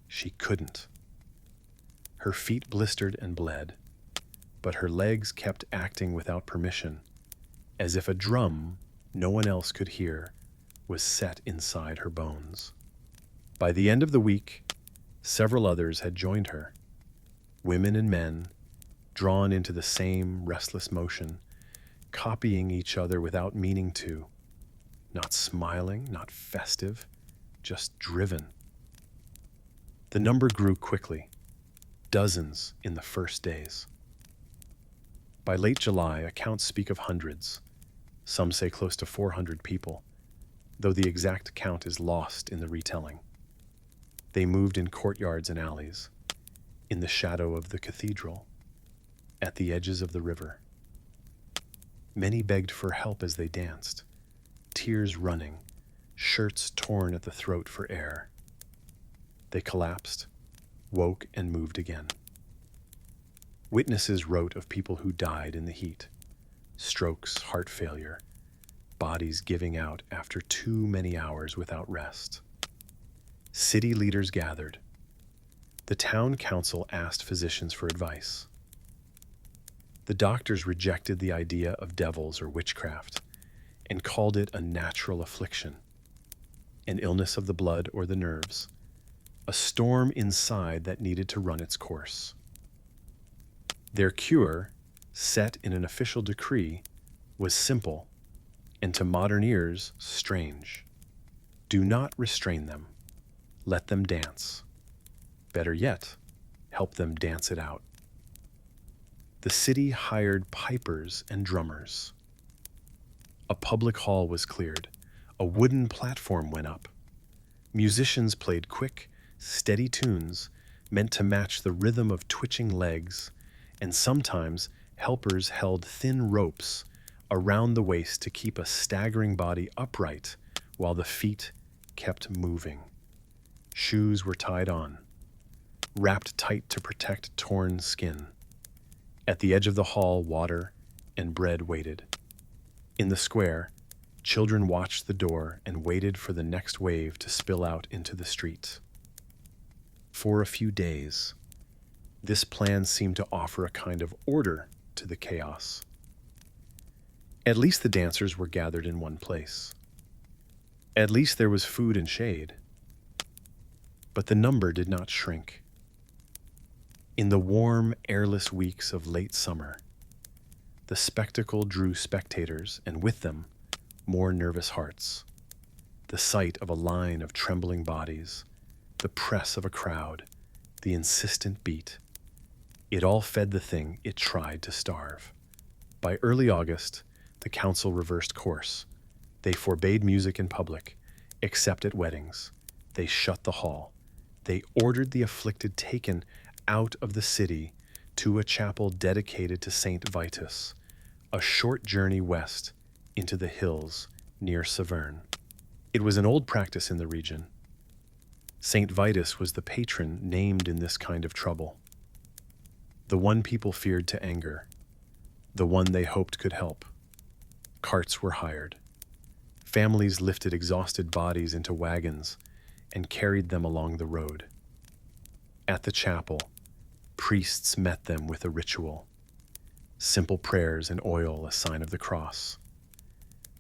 She couldn't. Her feet blistered and bled, but her legs kept acting without permission, as if a drum no one else could hear was set inside her bones. By the end of the week, several others had joined her, women and men, drawn into the same restless motion, copying each other without meaning to, not smiling, not festive, just driven. The number grew quickly, dozens in the first days. By late July, accounts speak of hundreds. Some say close to 400 people, though the exact count is lost in the retelling. They moved in courtyards and alleys, in the shadow of the cathedral, at the edges of the river. Many begged for help as they danced, tears running, shirts torn at the throat for air. They collapsed, woke, and moved again. Witnesses wrote of people who died in the heat, strokes, heart failure, bodies giving out after too many hours without rest. City leaders gathered. The town council asked physicians for advice. The doctors rejected the idea of devils or witchcraft and called it a natural affliction, an illness of the blood or the nerves, a storm inside that needed to run its course. Their cure, set in an official decree, was simple and to modern ears strange. Do not restrain them. Let them dance. Better yet, help them dance it out. The city hired pipers and drummers. A public hall was cleared. A wooden platform went up. Musicians played quick, steady tunes meant to match the rhythm of twitching legs, and sometimes helpers held thin ropes around the waist to keep a staggering body upright while the feet kept moving. Shoes were tied on, wrapped tight to protect torn skin. At the edge of the hall, water and bread waited. In the square, children watched the door and waited for the next wave to spill out into the street. For a few days, this plan seemed to offer a kind of order to the chaos. At least the dancers were gathered in one place. At least there was food and shade. But the number did not shrink. In the warm, airless weeks of late summer, the spectacle drew spectators, and with them, more nervous hearts. The sight of a line of trembling bodies, the press of a crowd, the insistent beat, it all fed the thing it tried to starve. By early August, the council reversed course. They forbade music in public, except at weddings. They shut the hall. They ordered the afflicted taken out of the city to a chapel dedicated to Saint Vitus, a short journey west into the hills near Saverne. It was an old practice in the region. Saint Vitus was the patron named in this kind of trouble, the one people feared to anger, the one they hoped could help. Carts were hired. Families lifted exhausted bodies into wagons and carried them along the road. At the chapel, priests met them with a ritual, simple prayers and oil, a sign of the cross.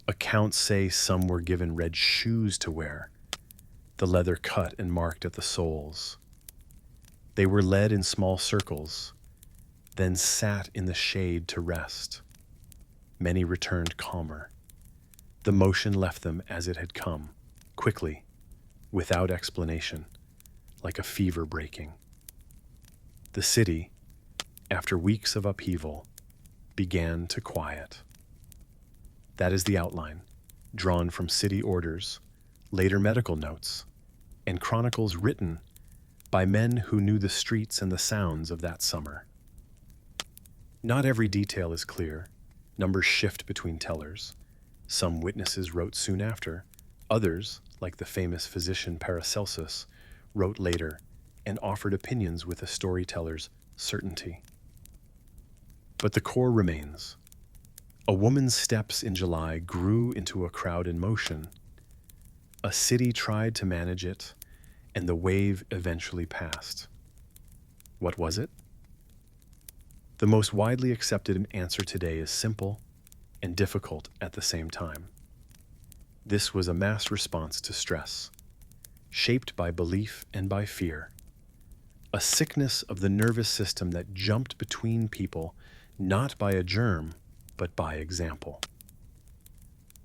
Accounts say some were given red shoes to wear, the leather cut and marked at the soles. They were led in small circles, then sat in the shade to rest. Many returned calmer. The motion left them as it had come, quickly, without explanation, like a fever breaking. The city, after weeks of upheaval, began to quiet. That is the outline, drawn from city orders, later medical notes, and chronicles written by men who knew the streets and the sounds of that summer. Not every detail is clear. Numbers shift between tellers. Some witnesses wrote soon after. Others, like the famous physician Paracelsus, wrote later and offered opinions with a storyteller's certainty. But the core remains. A woman's steps in July grew into a crowd in motion. A city tried to manage it, and the wave eventually passed. What was it? The most widely accepted answer today is simple and difficult at the same time. This was a mass response to stress, shaped by belief and by fear. A sickness of the nervous system that jumped between people, not by a germ, but by example.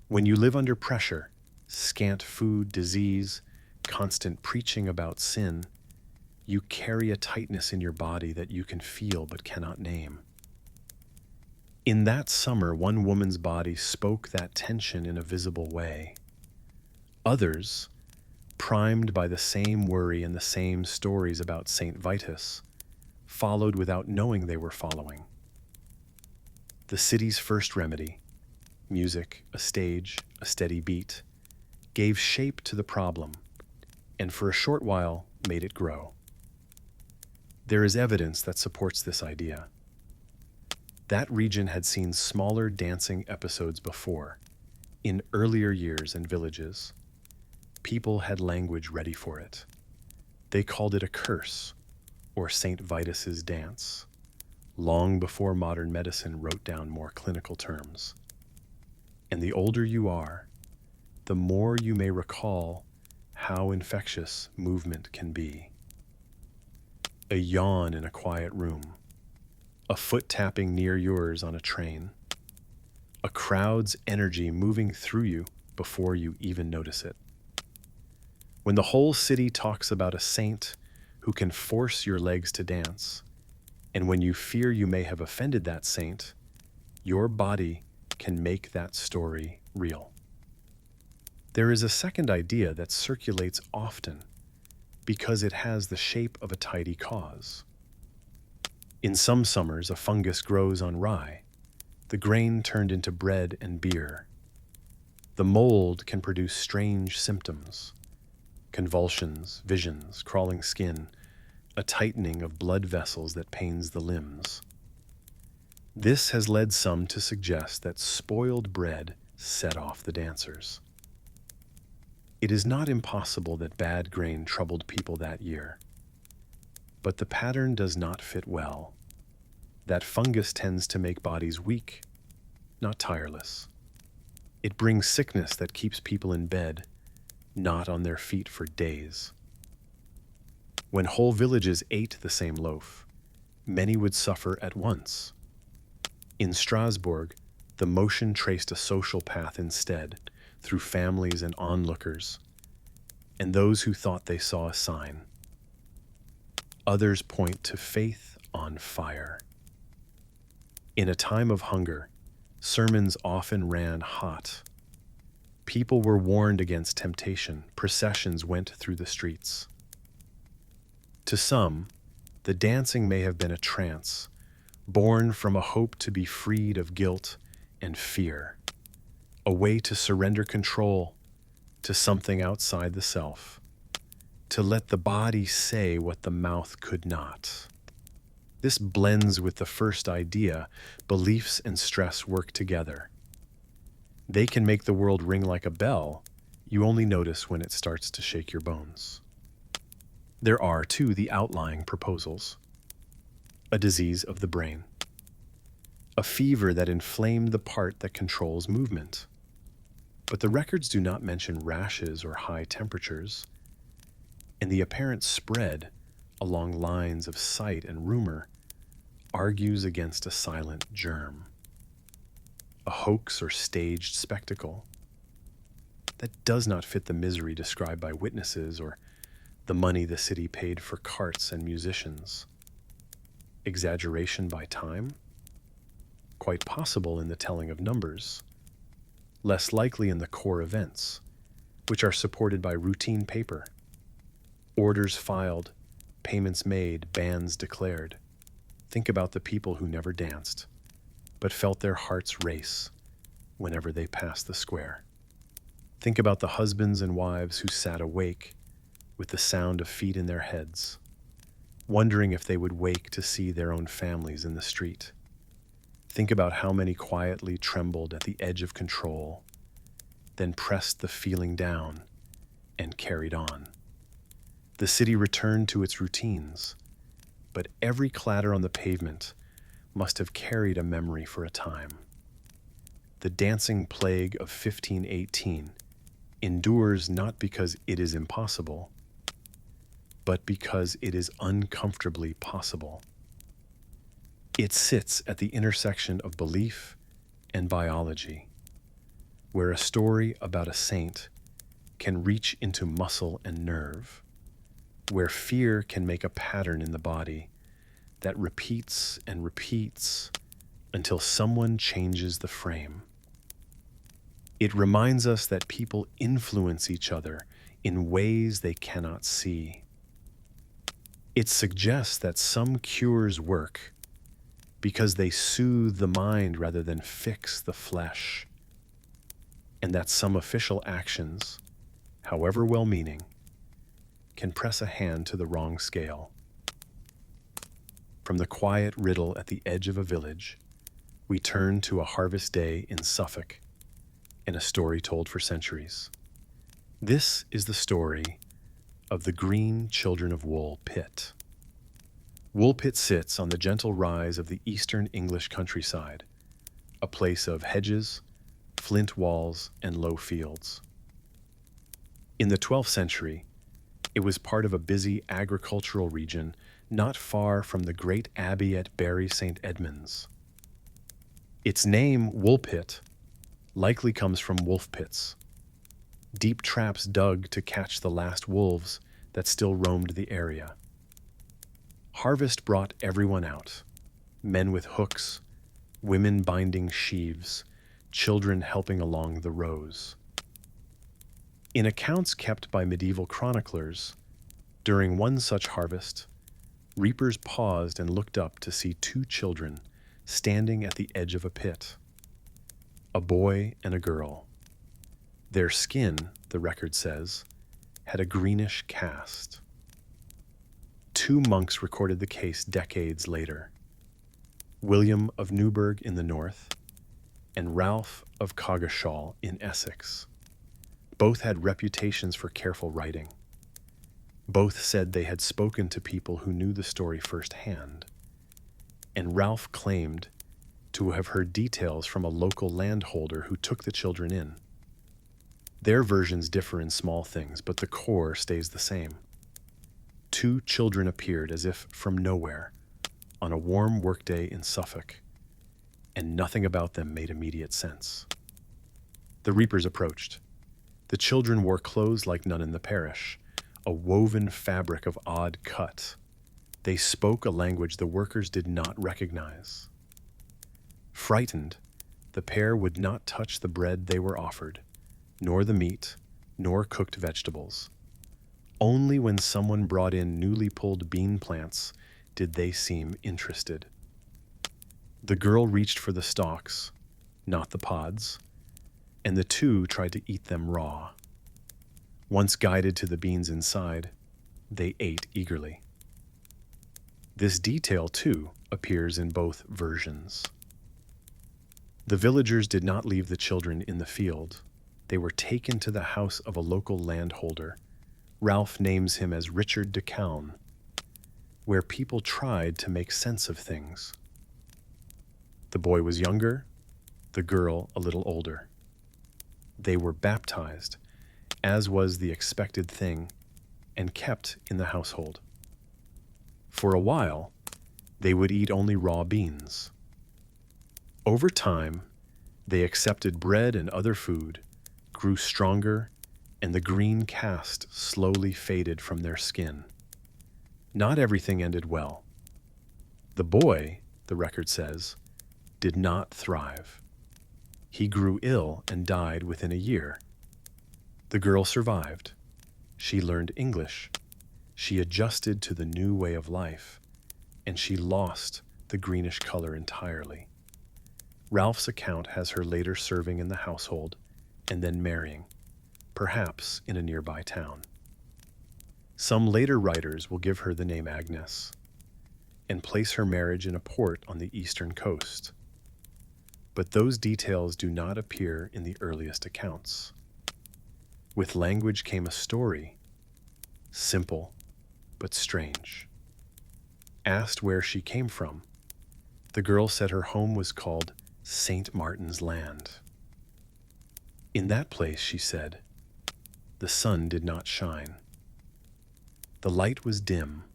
When you live under pressure, scant food, disease, constant preaching about sin, you carry a tightness in your body that you can feel but cannot name. In that summer, one woman's body spoke that tension in a visible way. Others, primed by the same worry and the same stories about St. Vitus, followed without knowing they were following. The city's first remedy, music, a stage, a steady beat, gave shape to the problem, and for a short while made it grow. There is evidence that supports this idea. That region had seen smaller dancing episodes before, in earlier years and villages. People had language ready for it. They called it a curse, or St. Vitus's dance, long before modern medicine wrote down more clinical terms. And the older you are, the more you may recall how infectious movement can be. A yawn in a quiet room, a foot tapping near yours on a train, a crowd's energy moving through you before you even notice it. When the whole city talks about a saint who can force your legs to dance, and when you fear you may have offended that saint, your body can make that story real. There is a second idea that circulates often because it has the shape of a tidy cause. In some summers, a fungus grows on rye, the grain turned into bread and beer. The mold can produce strange symptoms, convulsions, visions, crawling skin, a tightening of blood vessels that pains the limbs. This has led some to suggest that spoiled bread set off the dancers. It is not impossible that bad grain troubled people that year, but the pattern does not fit well. That fungus tends to make bodies weak, not tireless. It brings sickness that keeps people in bed, not on their feet for days. When whole villages ate the same loaf, many would suffer at once. In Strasbourg, the motion traced a social path instead, through families and onlookers, and those who thought they saw a sign. Others point to faith on fire. In a time of hunger, sermons often ran hot. People were warned against temptation. Processions went through the streets. To some, the dancing may have been a trance, born from a hope to be freed of guilt and fear, a way to surrender control to something outside the self, to let the body say what the mouth could not. This blends with the first idea: beliefs and stress work together. They can make the world ring like a bell. You only notice when it starts to shake your bones. There are, too, the outlying proposals. A disease of the brain. A fever that inflamed the part that controls movement. But the records do not mention rashes or high temperatures, and the apparent spread along lines of sight and rumor argues against a silent germ. A hoax or staged spectacle that does not fit the misery described by witnesses or the money the city paid for carts and musicians. Exaggeration by time? Quite possible in the telling of numbers. Less likely in the core events, which are supported by routine paper. Orders filed, payments made, bans declared. Think about the people who never danced, but felt their hearts race whenever they passed the square. Think about the husbands and wives who sat awake with the sound of feet in their heads, wondering if they would wake to see their own families in the street. Think about how many quietly trembled at the edge of control, then pressed the feeling down and carried on. The city returned to its routines, but every clatter on the pavement must have carried a memory for a time. The dancing plague of 1518 endures not because it is impossible, but because it is uncomfortably possible. It sits at the intersection of belief and biology, where a story about a saint can reach into muscle and nerve, where fear can make a pattern in the body that repeats and repeats until someone changes the frame. It reminds us that people influence each other in ways they cannot see. It suggests that some cures work because they soothe the mind rather than fix the flesh, and that some official actions, however well-meaning, can press a hand to the wrong scale. From the quiet riddle at the edge of a village, we turn to a harvest day in Suffolk and a story told for centuries. This is the story of the Green Children of Wool Pit. Wool Pit sits on the gentle rise of the eastern English countryside, a place of hedges, flint walls, and low fields. In the 12th century, it was part of a busy agricultural region not far from the great abbey at Bury St. Edmunds. Its name, Woolpit, likely comes from wolf pits, deep traps dug to catch the last wolves that still roamed the area. Harvest brought everyone out, men with hooks, women binding sheaves, children helping along the rows. In accounts kept by medieval chroniclers, during one such harvest, reapers paused and looked up to see two children standing at the edge of a pit, a boy and a girl. Their skin, the record says, had a greenish cast. Two monks recorded the case decades later, William of Newburgh in the north and Ralph of Coggeshall in Essex. Both had reputations for careful writing. Both said they had spoken to people who knew the story firsthand, and Ralph claimed to have heard details from a local landholder who took the children in. Their versions differ in small things, but the core stays the same. Two children appeared as if from nowhere on a warm workday in Suffolk, and nothing about them made immediate sense. The reapers approached. The children wore clothes like none in the parish, a woven fabric of odd cut. They spoke a language the workers did not recognize. Frightened, the pair would not touch the bread they were offered, nor the meat, nor cooked vegetables. Only when someone brought in newly pulled bean plants did they seem interested. The girl reached for the stalks, not the pods, and the two tried to eat them raw. Once guided to the beans inside, they ate eagerly. This detail, too, appears in both versions. The villagers did not leave the children in the field. They were taken to the house of a local landholder. Ralph names him as Richard de Calne, where people tried to make sense of things. The boy was younger, the girl a little older. They were baptized, as was the expected thing, and kept in the household. For a while, they would eat only raw beans. Over time, they accepted bread and other food, grew stronger, and the green cast slowly faded from their skin. Not everything ended well. The boy, the record says, did not thrive. He grew ill and died within a year. The girl survived. She learned English. She adjusted to the new way of life, and she lost the greenish color entirely. Ralph's account has her later serving in the household and then marrying, perhaps in a nearby town. Some later writers will give her the name Agnes and place her marriage in a port on the eastern coast. but those details do not appear in the earliest accounts. With language came a story, simple but strange. Asked where she came from, the girl said her home was called St. Martin's Land. In that place, she said, the sun did not shine. The light was dim,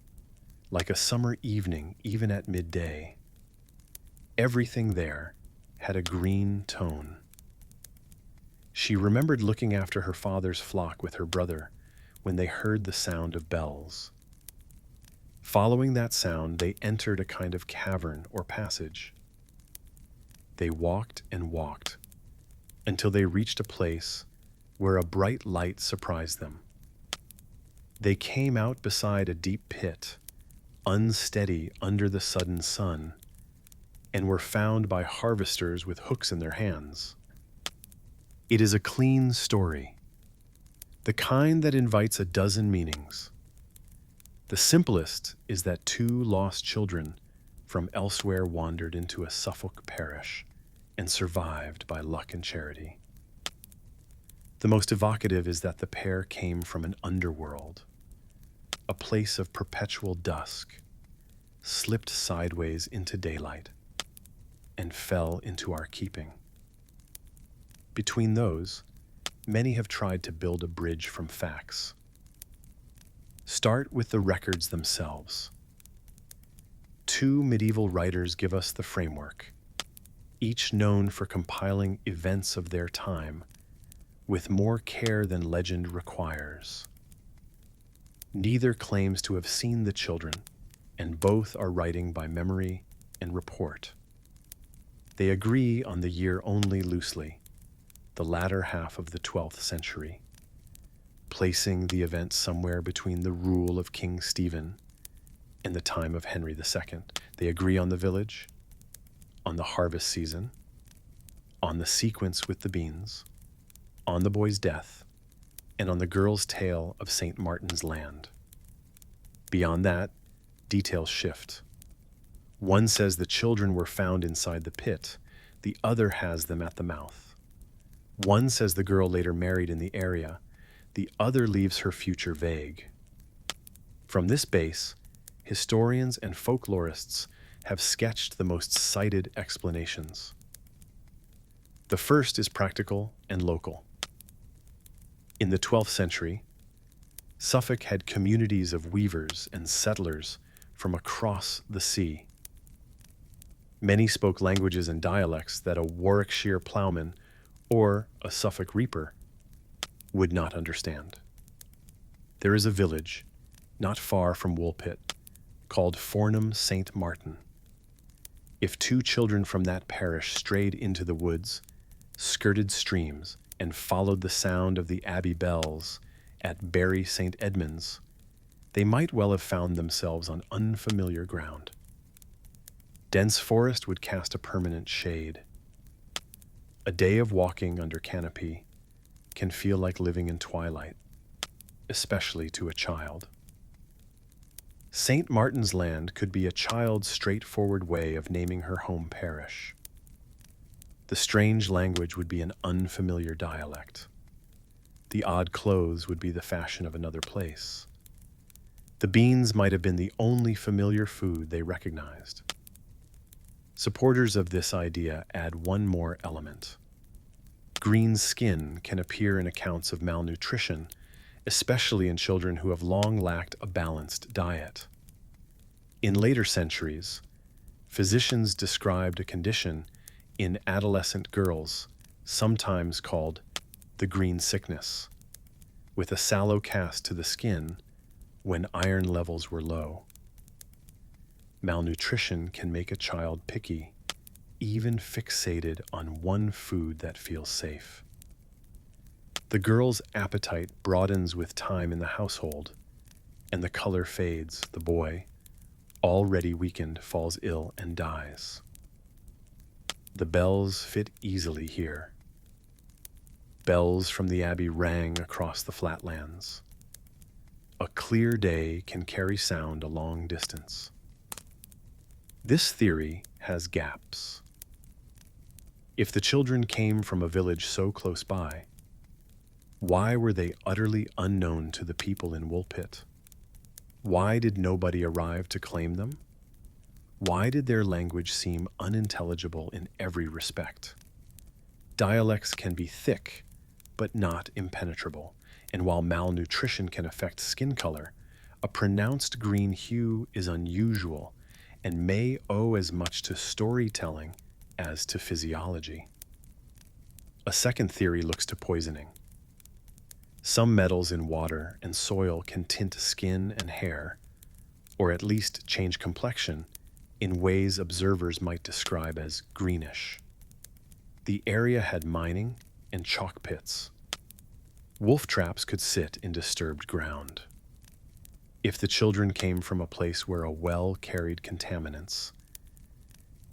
like a summer evening even at midday. Everything there had a green tone. She remembered looking after her father's flock with her brother when they heard the sound of bells. Following that sound, they entered a kind of cavern or passage. They walked and walked until they reached a place where a bright light surprised them. They came out beside a deep pit, unsteady under the sudden sun, and were found by harvesters with hooks in their hands. It is a clean story, the kind that invites a dozen meanings. The simplest is that two lost children from elsewhere wandered into a Suffolk parish and survived by luck and charity. The most evocative is that the pair came from an underworld, a place of perpetual dusk, slipped sideways into daylight, and fell into our keeping. Between those, many have tried to build a bridge from facts. Start with the records themselves. Two medieval writers give us the framework, each known for compiling events of their time with more care than legend requires. Neither claims to have seen the children, and both are writing by memory and report. They agree on the year only loosely, the latter half of the 12th century, placing the event somewhere between the rule of King Stephen and the time of Henry II. They agree on the village, on the harvest season, on the sequence with the beans, on the boy's death, and on the girl's tale of St. Martin's Land. Beyond that, details shift. One says the children were found inside the pit, the other has them at the mouth. One says the girl later married in the area, the other leaves her future vague. From this base, historians and folklorists have sketched the most cited explanations. The first is practical and local. In the 12th century, Suffolk had communities of weavers and settlers from across the sea. Many spoke languages and dialects that a Warwickshire ploughman or a Suffolk reaper would not understand. There is a village, not far from Woolpit, called Fornham St. Martin. If two children from that parish strayed into the woods, skirted streams, and followed the sound of the abbey bells at Bury St. Edmunds, they might well have found themselves on unfamiliar ground. Dense forest would cast a permanent shade. A day of walking under canopy can feel like living in twilight, especially to a child. St. Martin's Land could be a child's straightforward way of naming her home parish. The strange language would be an unfamiliar dialect. The odd clothes would be the fashion of another place. The beans might have been the only familiar food they recognized. Supporters of this idea add one more element. Green skin can appear in accounts of malnutrition, especially in children who have long lacked a balanced diet. In later centuries, physicians described a condition in adolescent girls, sometimes called the green sickness, with a sallow cast to the skin when iron levels were low. Malnutrition can make a child picky, even fixated on one food that feels safe. The girl's appetite broadens with time in the household, and the color fades. The boy, already weakened, falls ill and dies. The bells fit easily here. Bells from the abbey rang across the flatlands. A clear day can carry sound a long distance. This theory has gaps. If the children came from a village so close by, why were they utterly unknown to the people in Woolpit? Why did nobody arrive to claim them? Why did their language seem unintelligible in every respect? Dialects can be thick, but not impenetrable, and while malnutrition can affect skin color, a pronounced green hue is unusual and may owe as much to storytelling as to physiology. A second theory looks to poisoning. Some metals in water and soil can tint skin and hair, or at least change complexion in ways observers might describe as greenish. The area had mining and chalk pits. Wolf traps could sit in disturbed ground. If the children came from a place where a well carried contaminants,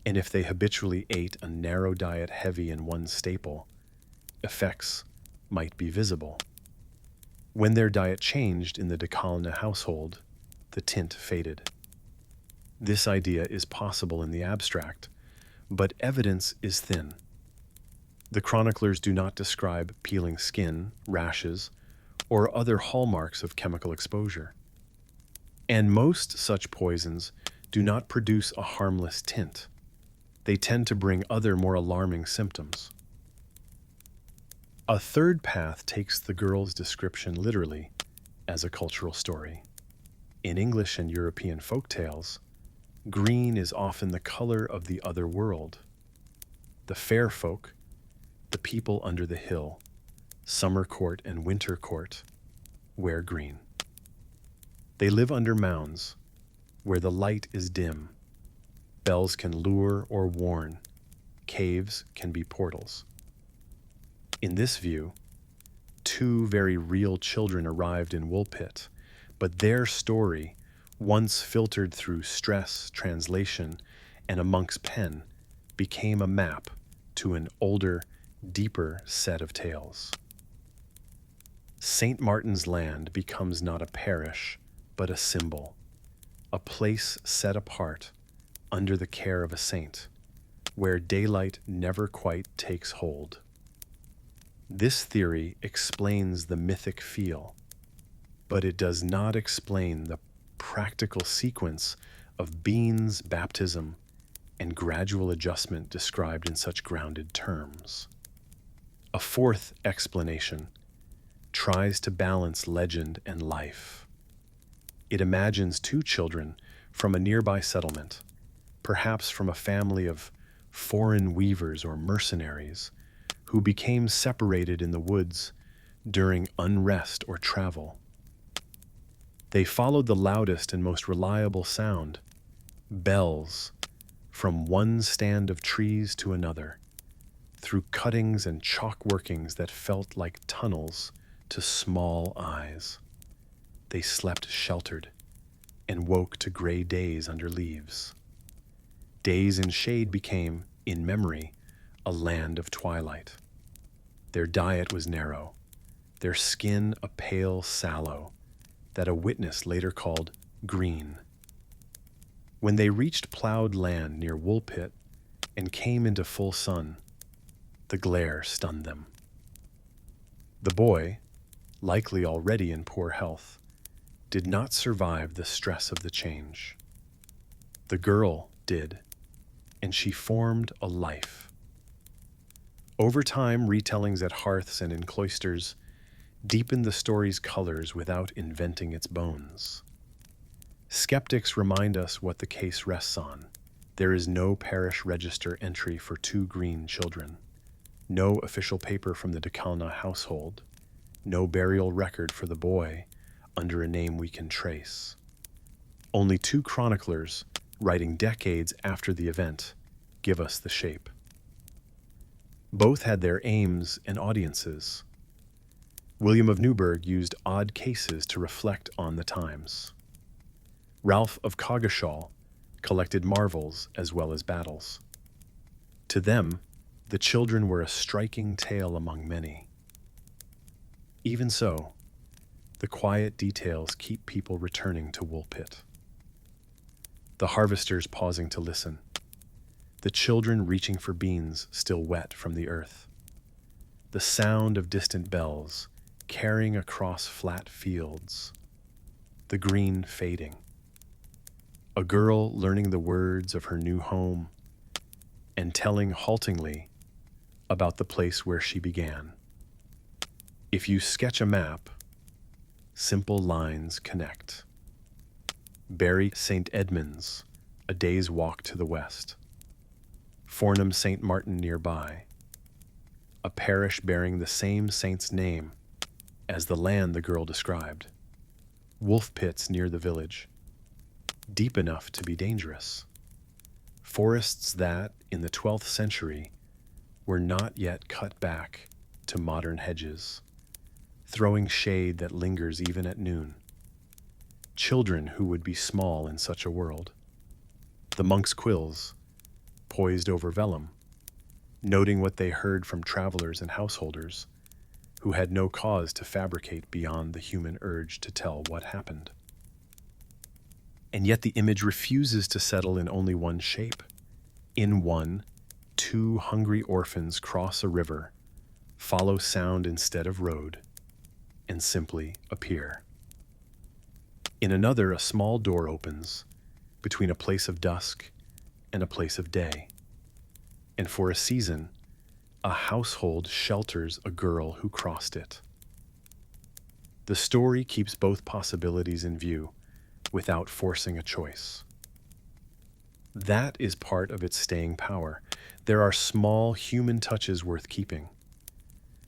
and if they habitually ate a narrow diet heavy in one staple, effects might be visible. When their diet changed in the Dekalna household, the tint faded. This idea is possible in the abstract, but evidence is thin. The chroniclers do not describe peeling skin, rashes, or other hallmarks of chemical exposure. And most such poisons do not produce a harmless tint. They tend to bring other more alarming symptoms. A third path takes the girl's description literally as a cultural story. In English and European folk tales, green is often the color of the other world. The fair folk, the people under the hill, summer court and winter court, wear green. They live under mounds, where the light is dim. Bells can lure or warn. Caves can be portals. In this view, two very real children arrived in Woolpit, but their story, once filtered through stress, translation, and a monk's pen, became a map to an older, deeper set of tales. St. Martin's Land becomes not a parish, but a symbol, a place set apart under the care of a saint, where daylight never quite takes hold. This theory explains the mythic feel, but it does not explain the practical sequence of Bean's baptism and gradual adjustment described in such grounded terms. A fourth explanation tries to balance legend and life. It imagines two children from a nearby settlement, perhaps from a family of foreign weavers or mercenaries, who became separated in the woods during unrest or travel. They followed the loudest and most reliable sound, bells, from one stand of trees to another, through cuttings and chalk workings that felt like tunnels to small eyes. They slept sheltered and woke to gray days under leaves. Days in shade became, in memory, a land of twilight. Their diet was narrow, their skin a pale sallow that a witness later called green. When they reached plowed land near Woolpit and came into full sun, the glare stunned them. The boy, likely already in poor health, did not survive the stress of the change. The girl did, and she formed a life. Over time, retellings at hearths and in cloisters deepened the story's colors without inventing its bones. Skeptics remind us what the case rests on. There is no parish register entry for two green children, no official paper from the Dekalna household, no burial record for the boy under a name we can trace. Only two chroniclers, writing decades after the event, give us the shape. Both had their aims and audiences. William of Newburgh used odd cases to reflect on the times. Ralph of Coggeshall collected marvels as well as battles. To them, the children were a striking tale among many. Even so, the quiet details keep people returning to Woolpit. The harvesters pausing to listen, the children reaching for beans still wet from the earth, the sound of distant bells carrying across flat fields, the green fading, a girl learning the words of her new home and telling haltingly about the place where she began. If you sketch a map, simple lines connect. Bury St. Edmunds, a day's walk to the west. Fornham St. Martin nearby, a parish bearing the same saint's name as the land the girl described. Wolf pits near the village, deep enough to be dangerous. Forests that, in the 12th century, were not yet cut back to modern hedges, throwing shade that lingers even at noon. Children who would be small in such a world. The monk's quills, poised over vellum, noting what they heard from travelers and householders who had no cause to fabricate beyond the human urge to tell what happened. And yet the image refuses to settle in only one shape. In one, two hungry orphans cross a river, follow sound instead of road, and simply appear. In another, a small door opens between a place of dusk and a place of day. And for a season, a household shelters a girl who crossed it. The story keeps both possibilities in view without forcing a choice. That is part of its staying power. There are small human touches worth keeping.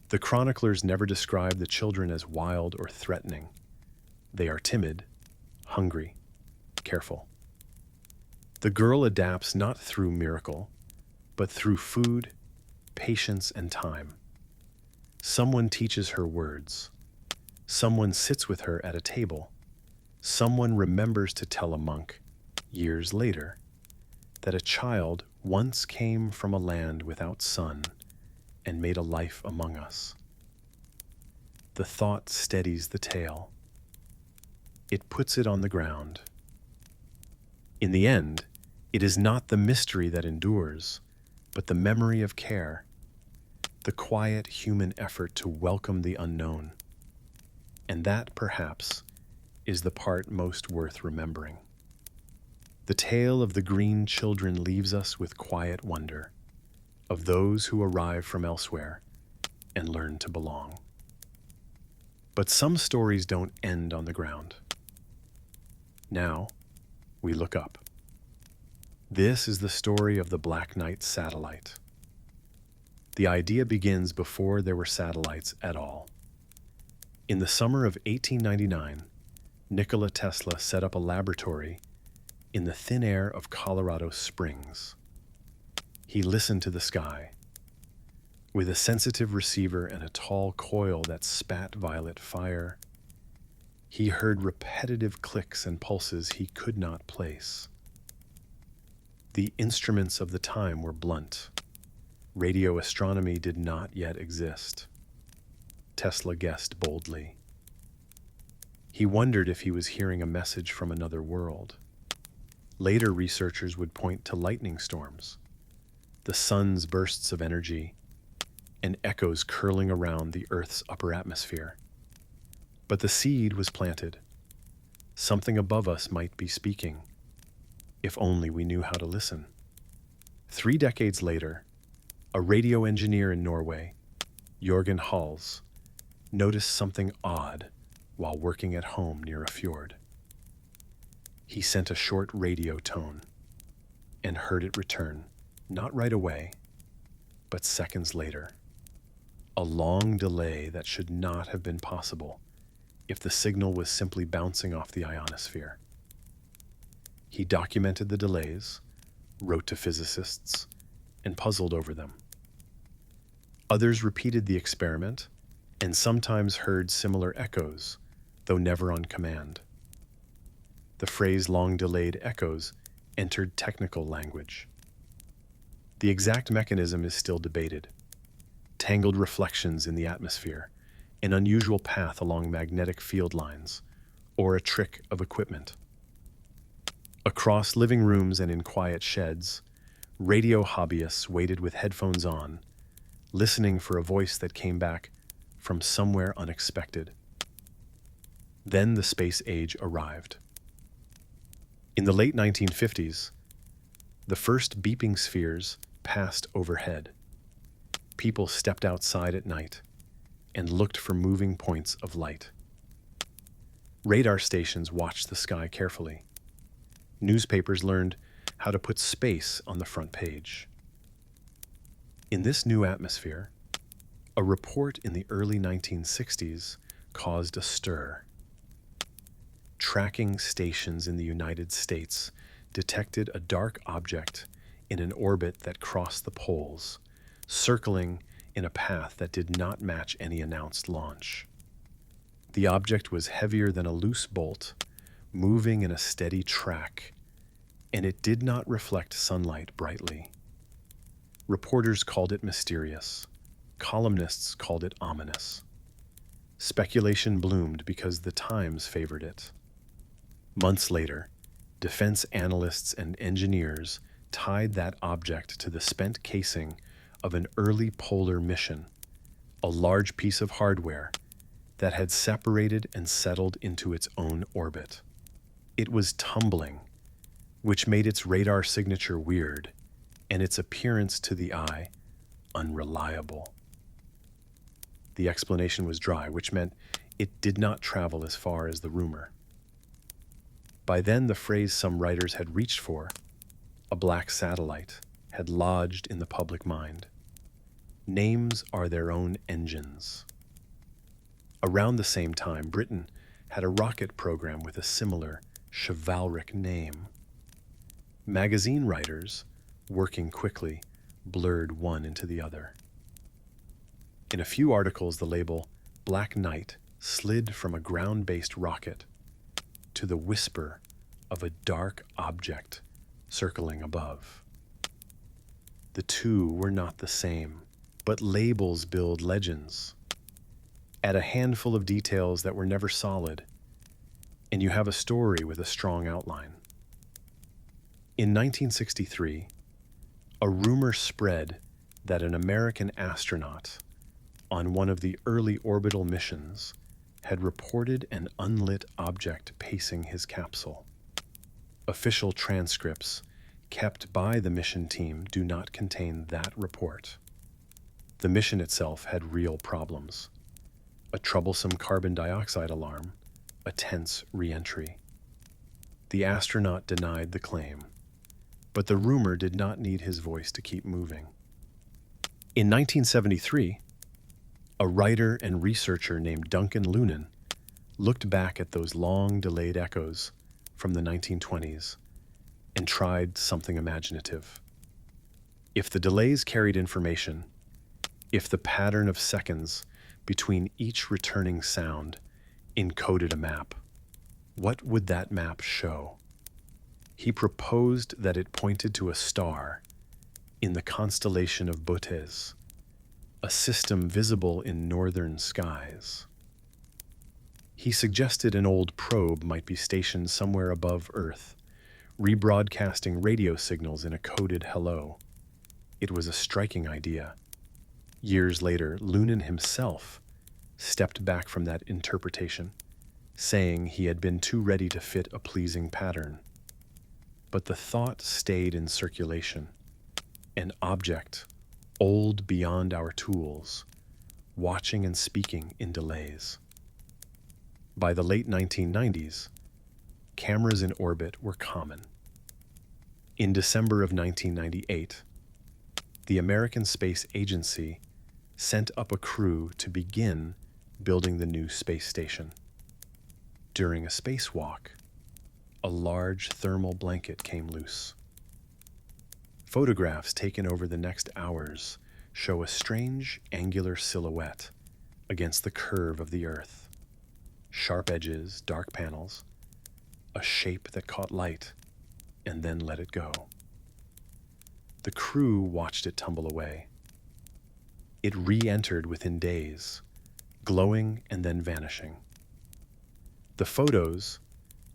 The chroniclers never describe the children as wild or threatening. They are timid, hungry, careful. The girl adapts not through miracle, but through food, patience, and time. Someone teaches her words. Someone sits with her at a table. Someone remembers to tell a monk, years later, that a child once came from a land without sun and made a life among us. The thought steadies the tale. It puts it on the ground. In the end, it is not the mystery that endures, but the memory of care, the quiet human effort to welcome the unknown. And that, perhaps, is the part most worth remembering. The tale of the green children leaves us with quiet wonder of those who arrive from elsewhere and learn to belong. But some stories don't end on the ground. Now, we look up. This is the story of the Black Knight satellite. The idea begins before there were satellites at all. In the summer of 1899, Nikola Tesla set up a laboratory in the thin air of Colorado Springs. He listened to the sky. With a sensitive receiver and a tall coil that spat violet fire, he heard repetitive clicks and pulses he could not place. The instruments of the time were blunt. Radio astronomy did not yet exist. Tesla guessed boldly. He wondered if he was hearing a message from another world. Later researchers would point to lightning storms, the sun's bursts of energy, and echoes curling around the Earth's upper atmosphere. But the seed was planted. Something above us might be speaking, if only we knew how to listen. 3 decades later, a radio engineer in Norway, Jørgen Hals, noticed something odd while working at home near a fjord. He sent a short radio tone and heard it return, not right away, but seconds later. A long delay that should not have been possible if the signal was simply bouncing off the ionosphere. He documented the delays, wrote to physicists, and puzzled over them. Others repeated the experiment and sometimes heard similar echoes, though never on command. The phrase long-delayed echoes entered technical language. The exact mechanism is still debated. Tangled reflections in the atmosphere, an unusual path along magnetic field lines, or a trick of equipment. Across living rooms and in quiet sheds, Radio hobbyists waited with headphones on, listening for a voice that came back from somewhere unexpected. Then the space age arrived. In the late 1950s, the first beeping spheres passed overhead. People stepped outside at night and looked for moving points of light. Radar stations watched the sky carefully. Newspapers learned how to put space on the front page. In this new atmosphere, a report in the early 1960s caused a stir. Tracking stations in the United States detected a dark object in an orbit that crossed the poles, circling in a path that did not match any announced launch. The object was heavier than a loose bolt, moving in a steady track, and it did not reflect sunlight brightly. Reporters called it mysterious. Columnists called it ominous. Speculation bloomed because the Times favored it. Months later, defense analysts and engineers tied that object to the spent casing of an early polar mission, a large piece of hardware that had separated and settled into its own orbit. It was tumbling, which made its radar signature weird and its appearance to the eye unreliable. The explanation was dry, which meant it did not travel as far as the rumor. By then, the phrase some writers had reached for, a black satellite, had lodged in the public mind. Names are their own engines. Around the same time, Britain had a rocket program with a similar chivalric name. Magazine writers, working quickly, blurred one into the other. In a few articles, the label Black Knight slid from a ground-based rocket to the whisper of a dark object circling above. The two were not the same, but labels build legends. Add a handful of details that were never solid, and you have a story with a strong outline. In 1963, a rumor spread that an American astronaut on one of the early orbital missions had reported an unlit object pacing his capsule. Official transcripts kept by the mission team do not contain that report. The mission itself had real problems: a troublesome carbon dioxide alarm, a tense re-entry. The astronaut denied the claim, but the rumor did not need his voice to keep moving. In 1973, a writer and researcher named Duncan Lunan looked back at those long-delayed echoes from the 1920s and tried something imaginative. If the delays carried information, if the pattern of seconds between each returning sound encoded a map, what would that map show? He proposed that it pointed to a star in the constellation of Bootes, a system visible in northern skies. He suggested an old probe might be stationed somewhere above Earth, rebroadcasting radio signals in a coded hello. It was a striking idea. Years later, Lunan himself stepped back from that interpretation, saying he had been too ready to fit a pleasing pattern. But the thought stayed in circulation, an object old beyond our tools, watching and speaking in delays. By the late 1990s, cameras in orbit were common. In December of 1998, the American Space Agency sent up a crew to begin building the new space station. During a spacewalk, a large thermal blanket came loose. Photographs taken over the next hours show a strange angular silhouette against the curve of the Earth. Sharp edges, dark panels, a shape that caught light and then let it go. The crew watched it tumble away. It re-entered within days, glowing and then vanishing. The photos,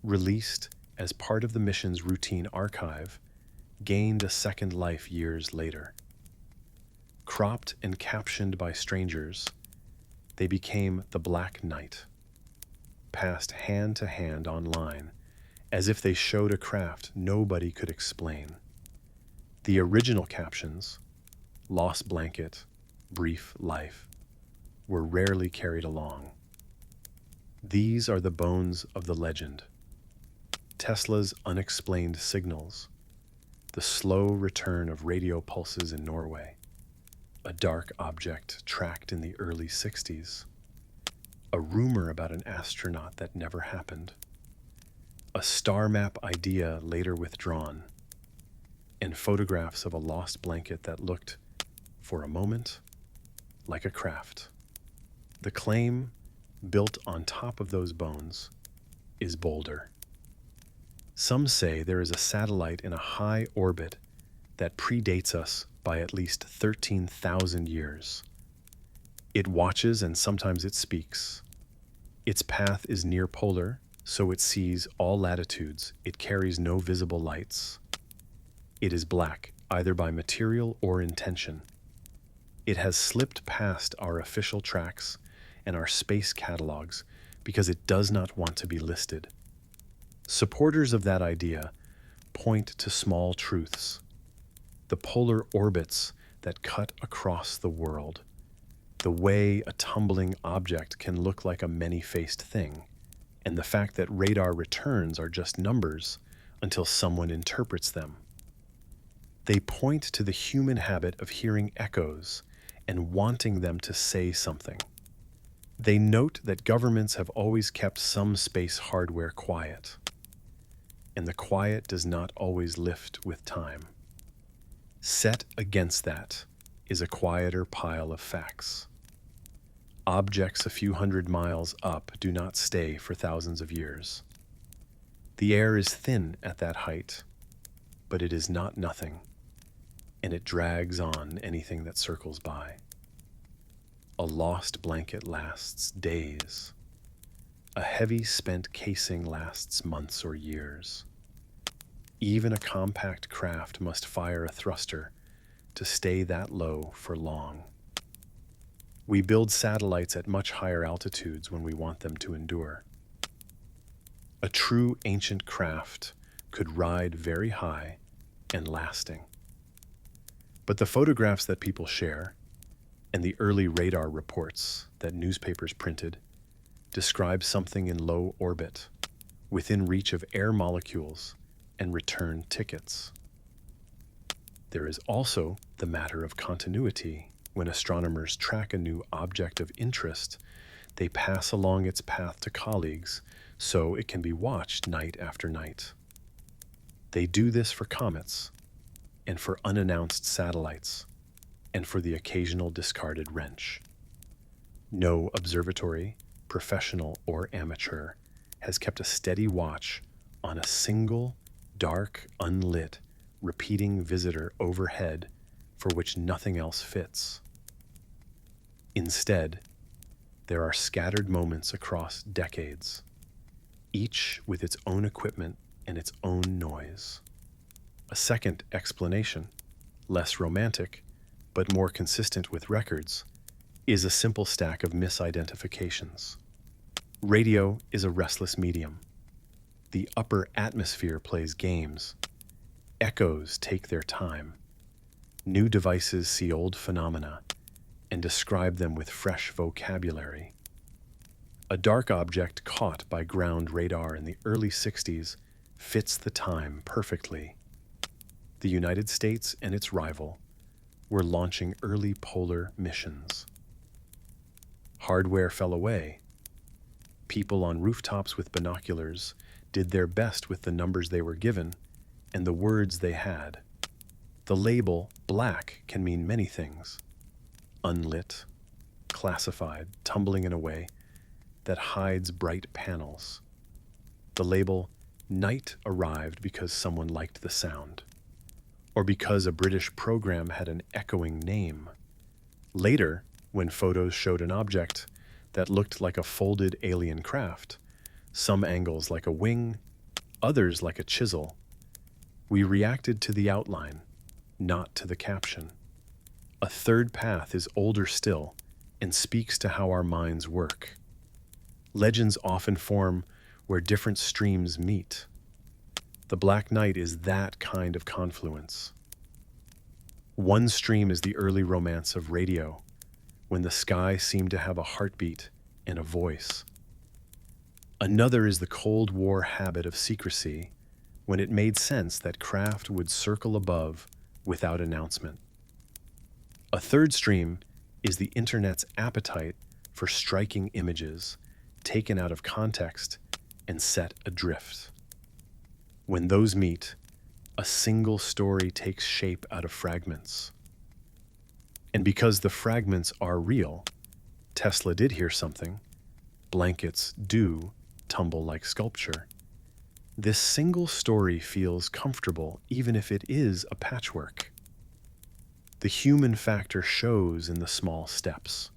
released as part of the mission's routine archive, gained a second life years later. Cropped and captioned by strangers, they became the Black Knight, passed hand to hand online, as if they showed a craft nobody could explain. The original captions, lost blanket, brief life, were rarely carried along. These are the bones of the legend. Tesla's unexplained signals, the slow return of radio pulses in Norway, a dark object tracked in the early 60s, a rumor about an astronaut that never happened, a star map idea later withdrawn, and photographs of a lost blanket that looked, for a moment, like a craft. The claim, built on top of those bones, is bolder. Some say there is a satellite in a high orbit that predates us by at least 13,000 years. It watches and sometimes it speaks. Its path is near polar, so it sees all latitudes. It carries no visible lights. It is black, either by material or intention. It has slipped past our official tracks and our space catalogs because it does not want to be listed. Supporters of that idea point to small truths: the polar orbits that cut across the world, the way a tumbling object can look like a many-faced thing, and the fact that radar returns are just numbers until someone interprets them. They point to the human habit of hearing echoes and wanting them to say something. They note that governments have always kept some space hardware quiet, and the quiet does not always lift with time. Set against that is a quieter pile of facts. Objects a few hundred miles up do not stay for thousands of years. The air is thin at that height, but it is not nothing, and it drags on anything that circles by. A lost blanket lasts days. A heavy spent casing lasts months or years. Even a compact craft must fire a thruster to stay that low for long. We build satellites at much higher altitudes when we want them to endure. A true ancient craft could ride very high and lasting. But the photographs that people share and the early radar reports that newspapers printed describe something in low orbit, within reach of air molecules and return tickets. There is also the matter of continuity. When astronomers track a new object of interest, they pass along its path to colleagues so it can be watched night after night. They do this for comets, and for unannounced satellites, and for the occasional discarded wrench. No observatory, professional or amateur, has kept a steady watch on a single, dark, unlit, repeating visitor overhead for which nothing else fits. Instead, there are scattered moments across decades, each with its own equipment and its own noise. A second explanation, less romantic, but more consistent with records, is a simple stack of misidentifications. Radio is a restless medium. The upper atmosphere plays games. Echoes take their time. New devices see old phenomena and describe them with fresh vocabulary. A dark object caught by ground radar in the early 60s fits the time perfectly. The United States and its rival were launching early polar missions. Hardware fell away. People on rooftops with binoculars did their best with the numbers they were given and the words they had. The label black can mean many things: unlit, classified, tumbling in a way that hides bright panels. The label night arrived because someone liked the sound, or because a British program had an echoing name. Later, when photos showed an object that looked like a folded alien craft, some angles like a wing, others like a chisel, We reacted to the outline, not to the caption. A third path is older still and speaks to how our minds work. Legends often form where different streams meet. The Black Knight is that kind of confluence. One stream is the early romance of radio, when the sky seemed to have a heartbeat and a voice. Another is the Cold War habit of secrecy, when it made sense that craft would circle above without announcement. A third stream is the internet's appetite for striking images taken out of context and set adrift. When those meet, a single story takes shape out of fragments. And because the fragments are real, Tesla did hear something, blankets do tumble like sculpture. This single story feels comfortable even if it is a patchwork. The human factor shows in the small steps.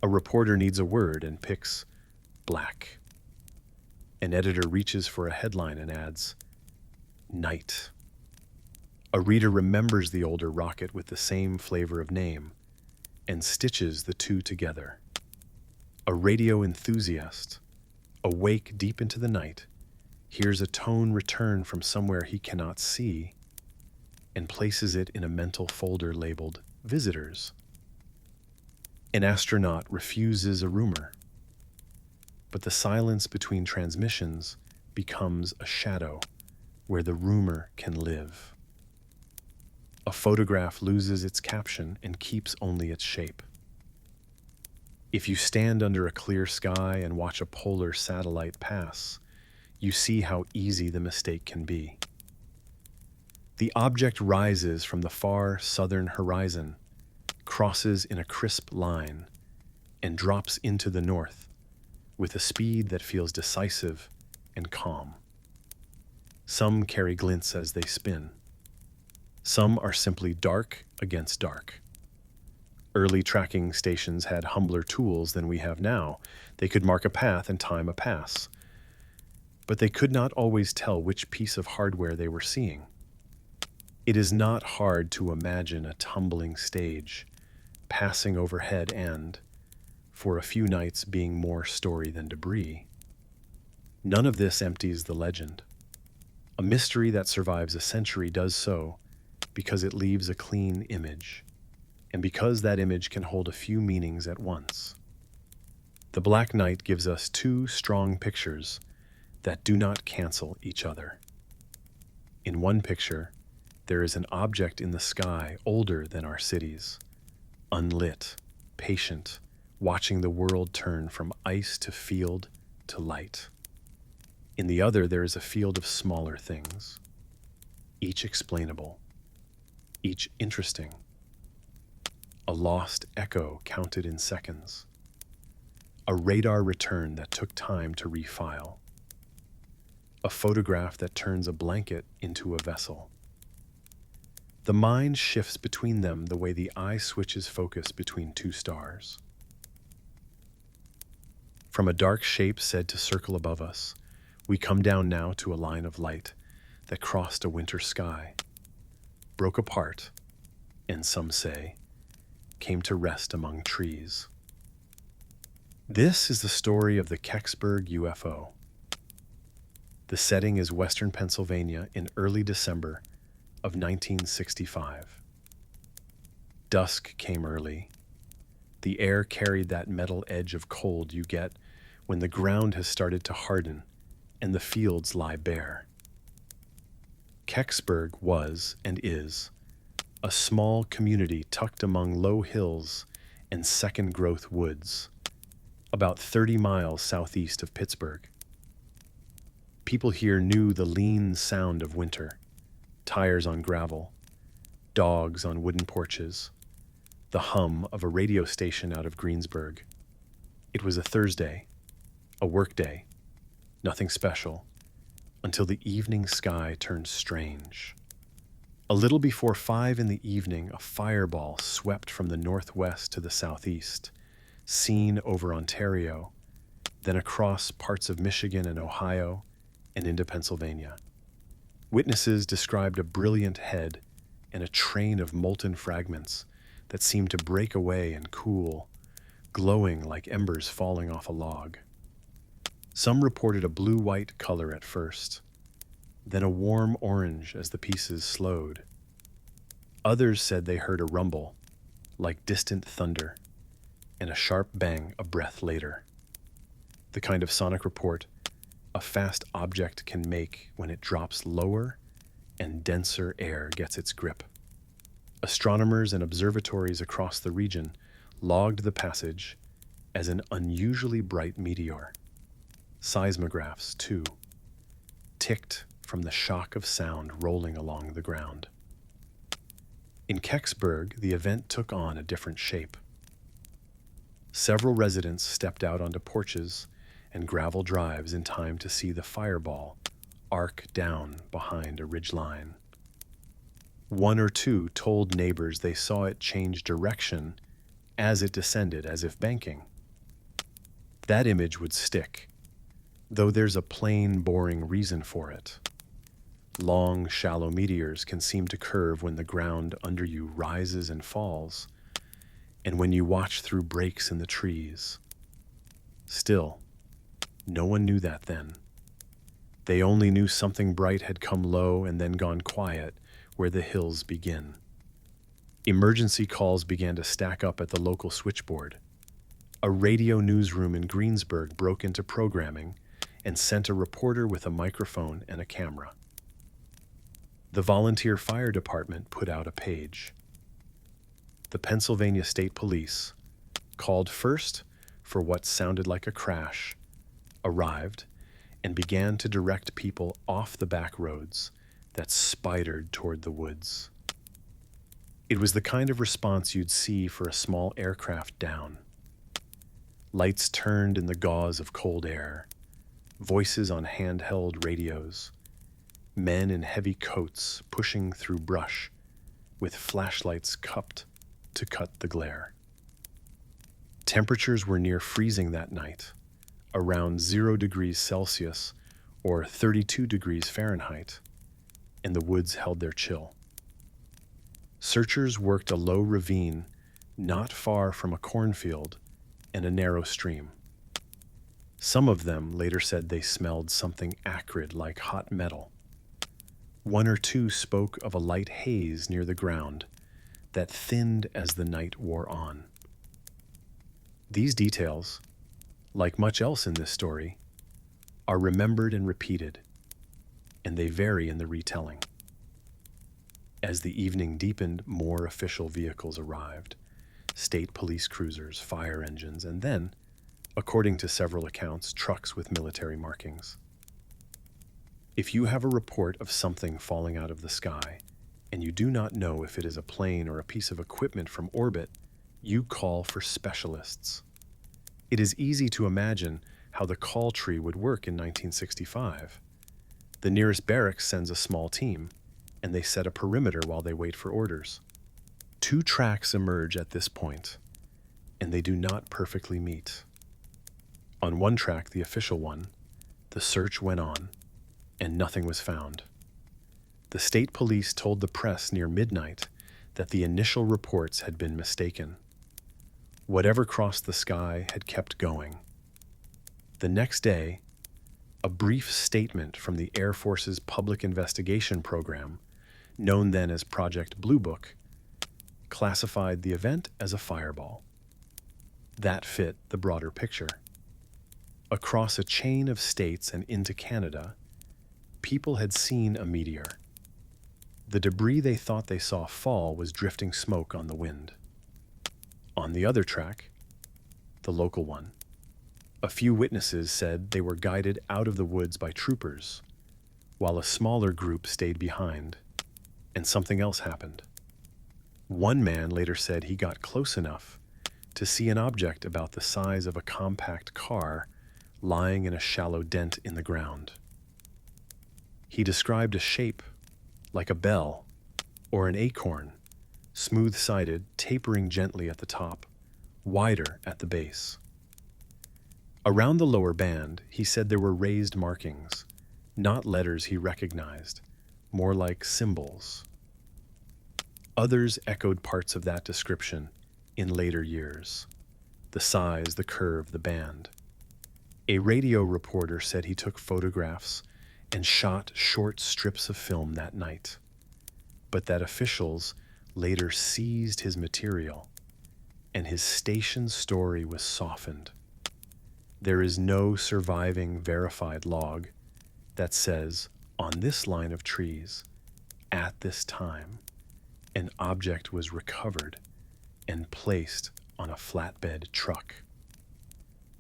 A reporter needs a word and picks black. An editor reaches for a headline and adds night. A reader remembers the older rocket with the same flavor of name and stitches the two together. A radio enthusiast, awake deep into the night, hears a tone return from somewhere he cannot see and places it in a mental folder labeled visitors. An astronaut refuses a rumor, but the silence between transmissions becomes a shadow where the rumor can live. A photograph loses its caption and keeps only its shape. If you stand under a clear sky and watch a polar satellite pass, you see how easy the mistake can be. The object rises from the far southern horizon, crosses in a crisp line, and drops into the north with a speed that feels decisive and calm. Some carry glints as they spin. Some are simply dark against dark. Early tracking stations had humbler tools than we have now. They could mark a path and time a pass. But they could not always tell which piece of hardware they were seeing. It is not hard to imagine a tumbling stage, passing overhead and, for a few nights, being more story than debris. None of this empties the legend. A mystery that survives a century does so because it leaves a clean image, and because that image can hold a few meanings at once. The Black Knight gives us two strong pictures that do not cancel each other. In one picture, there is an object in the sky older than our cities, unlit, patient, watching the world turn from ice to field to light. In the other, there is a field of smaller things, each explainable, each interesting. A lost echo counted in seconds. A radar return that took time to refile. A photograph that turns a blanket into a vessel. The mind shifts between them the way the eye switches focus between two stars. From a dark shape said to circle above us, we come down now to a line of light that crossed a winter sky, broke apart, and some say, came to rest among trees. This is the story of the Kecksburg UFO. The setting is Western Pennsylvania in early December of 1965. Dusk came early. The air carried that metal edge of cold you get when the ground has started to harden and the fields lie bare. Kecksburg was and is a small community tucked among low hills and second-growth woods, about 30 miles southeast of Pittsburgh. People here knew the lean sound of winter, tires on gravel, dogs on wooden porches, the hum of a radio station out of Greensburg. It was a Thursday, a work day, nothing special, until the evening sky turned strange. A little before 5 in the evening, a fireball swept from the northwest to the southeast, seen over Ontario, then across parts of Michigan and Ohio, and into Pennsylvania. Witnesses described a brilliant head and a train of molten fragments that seemed to break away and cool, glowing like embers falling off a log. Some reported a blue-white color at first, then a warm orange as the pieces slowed. Others said they heard a rumble, like distant thunder, and a sharp bang a breath later. The kind of sonic report a fast object can make when it drops lower and denser air gets its grip. Astronomers and observatories across the region logged the passage as an unusually bright meteor. Seismographs, too, ticked from the shock of sound rolling along the ground. In Kecksburg, the event took on a different shape. Several residents stepped out onto porches and gravel drives in time to see the fireball arc down behind a ridgeline. One or two told neighbors they saw it change direction as it descended, as if banking. That image would stick, though there's a plain, boring reason for it. Long, shallow meteors can seem to curve when the ground under you rises and falls, and when you watch through breaks in the trees. Still, no one knew that then. They only knew something bright had come low and then gone quiet where the hills begin. Emergency calls began to stack up at the local switchboard. A radio newsroom in Greensburg broke into programming and sent a reporter with a microphone and a camera. The volunteer fire department put out a page. The Pennsylvania State Police, called first for what sounded like a crash, arrived and began to direct people off the back roads that spidered toward the woods. It was the kind of response you'd see for a small aircraft down. Lights turned in the gauze of cold air, voices on handheld radios, men in heavy coats pushing through brush with flashlights cupped to cut the glare. Temperatures were near freezing that night, around 0 degrees Celsius or 32 degrees Fahrenheit, and the woods held their chill. Searchers worked a low ravine not far from a cornfield and a narrow stream. Some of them later said they smelled something acrid like hot metal. One or two spoke of a light haze near the ground that thinned as the night wore on. These details, like much else in this story, are remembered and repeated, and they vary in the retelling. As the evening deepened, more official vehicles arrived, state police cruisers, fire engines, and then, according to several accounts, trucks with military markings. If you have a report of something falling out of the sky, and you do not know if it is a plane or a piece of equipment from orbit, you call for specialists. It is easy to imagine how the call tree would work in 1965. The nearest barracks sends a small team, and they set a perimeter while they wait for orders. 2 tracks emerge at this point, and they do not perfectly meet. On one track, the official one, the search went on, and nothing was found. The state police told the press near midnight that the initial reports had been mistaken. Whatever crossed the sky had kept going. The next day, a brief statement from the Air Force's Public Investigation Program, known then as Project Blue Book, classified the event as a fireball. That fit the broader picture. Across a chain of states and into Canada, people had seen a meteor. The debris they thought they saw fall was drifting smoke on the wind. On the other track, the local one, a few witnesses said they were guided out of the woods by troopers, while a smaller group stayed behind, and something else happened. One man later said he got close enough to see an object about the size of a compact car lying in a shallow dent in the ground. He described a shape like a bell or an acorn, smooth-sided, tapering gently at the top, wider at the base. Around the lower band, he said there were raised markings, not letters he recognized, more like symbols. Others echoed parts of that description in later years: the size, the curve, the band. A radio reporter said he took photographs and shot short strips of film that night, but that officials later seized his material and his station's story was softened. There is no surviving verified log that says, on this line of trees, at this time, an object was recovered and placed on a flatbed truck.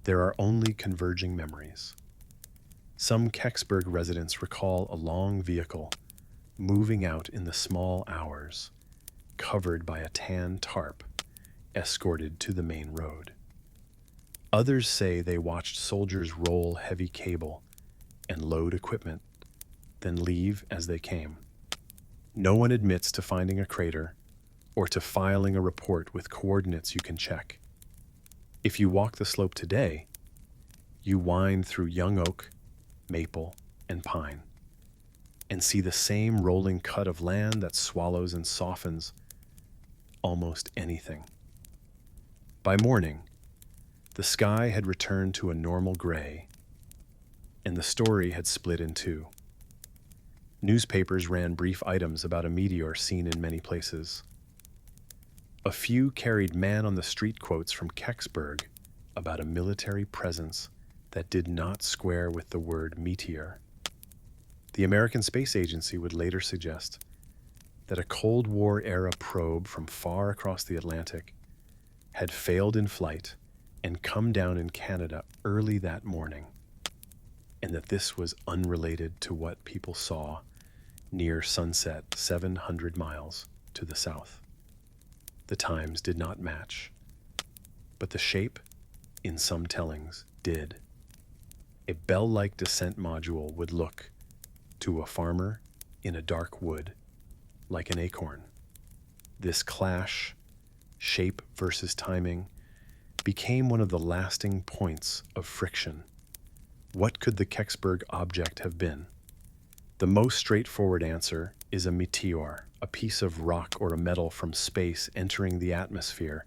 There are only converging memories. Some Kecksburg residents recall a long vehicle moving out in the small hours, covered by a tan tarp, escorted to the main road. Others say they watched soldiers roll heavy cable and load equipment, then leave as they came. No one admits to finding a crater or to filing a report with coordinates you can check. If you walk the slope today, you wind through young oak, maple, and pine, and see the same rolling cut of land that swallows and softens almost anything. By morning, the sky had returned to a normal gray, and the story had split in two. Newspapers ran brief items about a meteor seen in many places. A few carried man-on-the-street quotes from Kecksburg about a military presence that did not square with the word meteor. The American Space Agency would later suggest that a Cold War-era probe from far across the Atlantic had failed in flight and come down in Canada early that morning, and that this was unrelated to what people saw near sunset 700 miles to the south. The times did not match, but the shape, in some tellings, did. A bell-like descent module would look, to a farmer in a dark wood, like an acorn. This clash, shape versus timing, became one of the lasting points of friction. What could the Kecksburg object have been? The most straightforward answer is a meteor, a piece of rock or a metal from space entering the atmosphere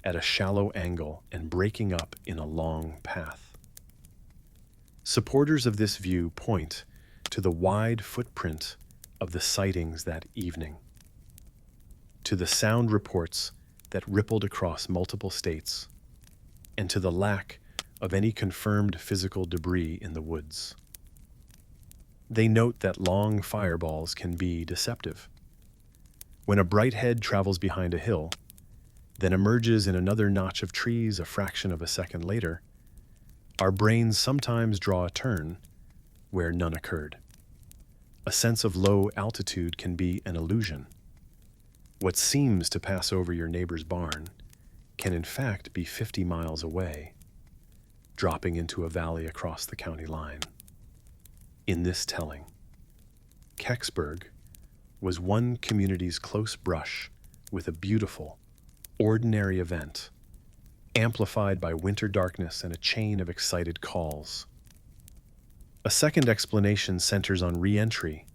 at a shallow angle and breaking up in a long path. Supporters of this view point to the wide footprint of the sightings that evening, to the sound reports that rippled across multiple states, and to the lack of any confirmed physical debris in the woods. They note that long fireballs can be deceptive. When a bright head travels behind a hill, then emerges in another notch of trees a fraction of a second later, our brains sometimes draw a turn where none occurred. A sense of low altitude can be an illusion. What seems to pass over your neighbor's barn can in fact be 50 miles away, dropping into a valley across the county line. In this telling, Kecksburg was one community's close brush with a beautiful, ordinary event, amplified by winter darkness and a chain of excited calls. A second explanation centers on re-entry,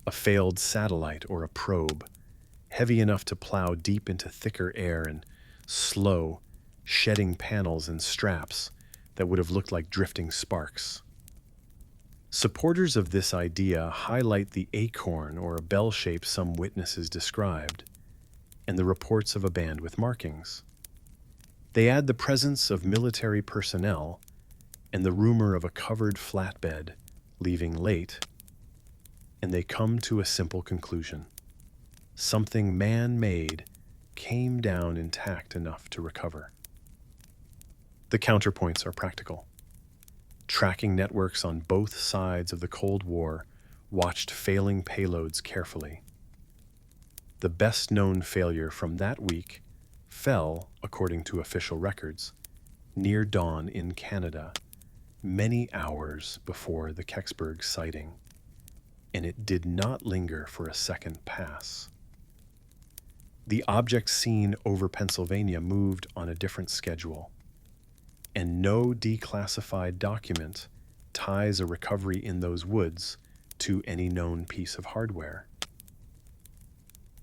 a failed satellite or a probe, heavy enough to plow deep into thicker air and slow, shedding panels and straps that would have looked like drifting sparks. Supporters of this idea highlight the acorn or a bell shape some witnesses described, and the reports of a band with markings. They add the presence of military personnel and the rumor of a covered flatbed leaving late, and they come to a simple conclusion. Something man-made came down intact enough to recover. The counterpoints are practical. Tracking networks on both sides of the Cold War watched failing payloads carefully. The best-known failure from that week fell, according to official records, near dawn in Canada, many hours before the Kecksburg sighting, and it did not linger for a second pass. The object seen over Pennsylvania moved on a different schedule, and no declassified document ties a recovery in those woods to any known piece of hardware.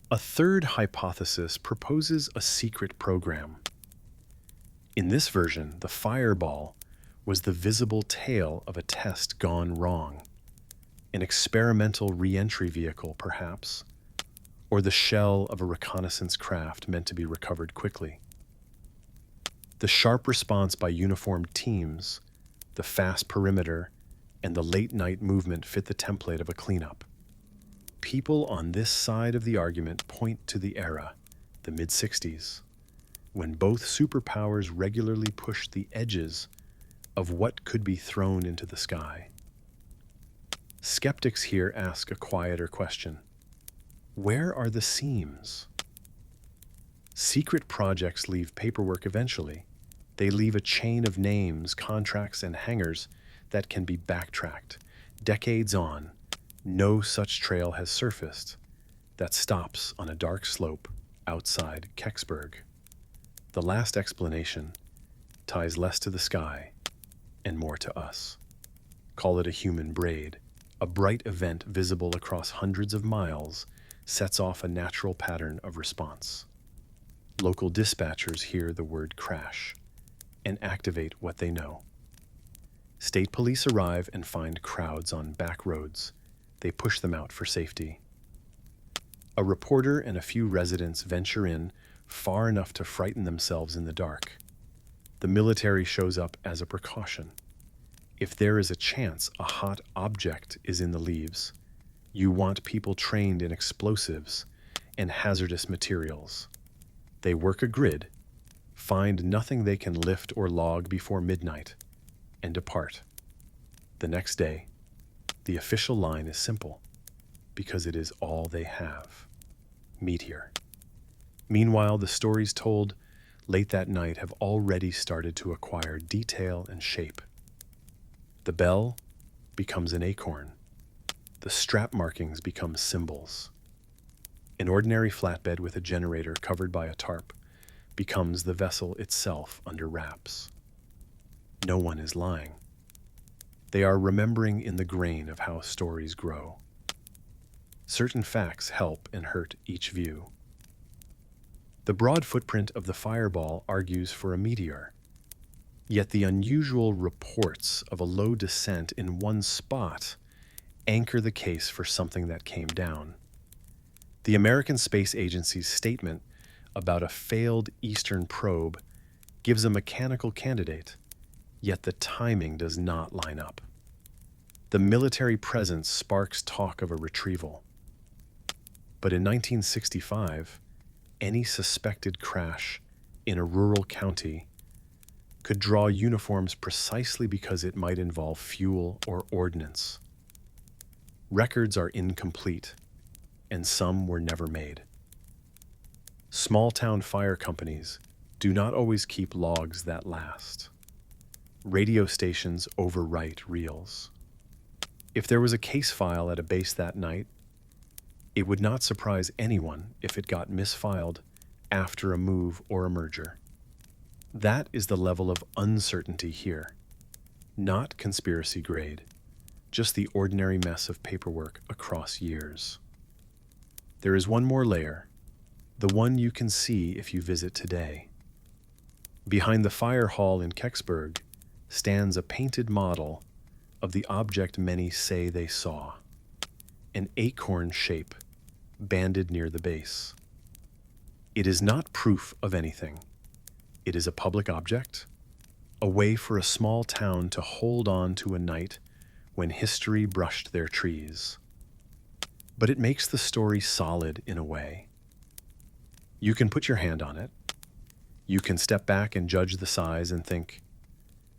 A third hypothesis proposes a secret program. In this version, the fireball was the visible tail of a test gone wrong, an experimental re-entry vehicle, perhaps, or the shell of a reconnaissance craft meant to be recovered quickly. The sharp response by uniformed teams, the fast perimeter, and the late-night movement fit the template of a cleanup. People on this side of the argument point to the era, the mid-60s, when both superpowers regularly pushed the edges of what could be thrown into the sky. Skeptics here ask a quieter question. Where are the seams? Secret projects leave paperwork eventually. They leave a chain of names, contracts, and hangars that can be backtracked. Decades on, no such trail has surfaced that stops on a dark slope outside Kecksburg. The last explanation ties less to the sky and more to us. Call it a human braid. A bright event visible across hundreds of miles sets off a natural pattern of response. Local dispatchers hear the word crash and activate what they know. State police arrive and find crowds on back roads. They push them out for safety. A reporter and a few residents venture in far enough to frighten themselves in the dark. The military shows up as a precaution. If there is a chance a hot object is in the leaves, you want people trained in explosives and hazardous materials. They work a grid, find nothing they can lift or log before midnight, and depart. The next day, the official line is simple, because it is all they have. Meteor. Meanwhile, the stories told late that night have already started to acquire detail and shape. The bell becomes an acorn. The strap markings become symbols. An ordinary flatbed with a generator covered by a tarp becomes the vessel itself under wraps. No one is lying. They are remembering in the grain of how stories grow. Certain facts help and hurt each view. The broad footprint of the fireball argues for a meteor, yet the unusual reports of a low descent in one spot anchor the case for something that came down. The American Space Agency's statement about a failed Eastern probe gives a mechanical candidate, yet the timing does not line up. The military presence sparks talk of a retrieval. But in 1965, any suspected crash in a rural county could draw uniforms precisely because it might involve fuel or ordnance. Records are incomplete, and some were never made. Small-town fire companies do not always keep logs that last. Radio stations overwrite reels. If there was a case file at a base that night, it would not surprise anyone if it got misfiled after a move or a merger. That is the level of uncertainty here. Not conspiracy grade, just the ordinary mess of paperwork across years. There is one more layer, the one you can see if you visit today. Behind the fire hall in Kecksburg stands a painted model of the object many say they saw, an acorn shape banded near the base. It is not proof of anything. It is a public object, a way for a small town to hold on to a night when history brushed their trees. But it makes the story solid in a way. You can put your hand on it. You can step back and judge the size and think,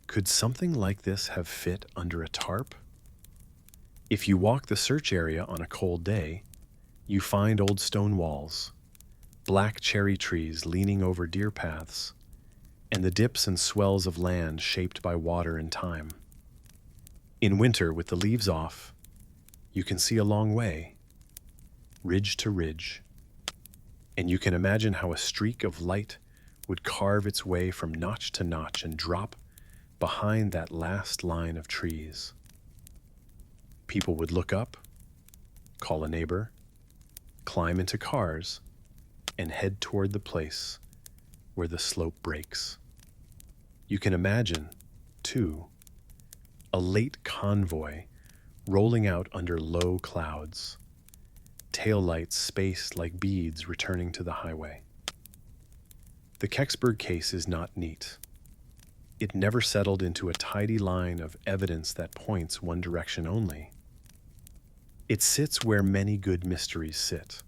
could something like this have fit under a tarp? If you walk the search area on a cold day, you find old stone walls, black cherry trees leaning over deer paths, and the dips and swells of land shaped by water and time. In winter, with the leaves off, you can see a long way, ridge to ridge, and you can imagine how a streak of light would carve its way from notch to notch and drop behind that last line of trees. People would look up call a neighbor, climb into cars, and head toward the place where the slope breaks. You can imagine, too, a late convoy rolling out under low clouds, taillights spaced like beads returning to the highway. The Kecksburg case is not neat. It never settled into a tidy line of evidence that points one direction only. It sits where many good mysteries sit,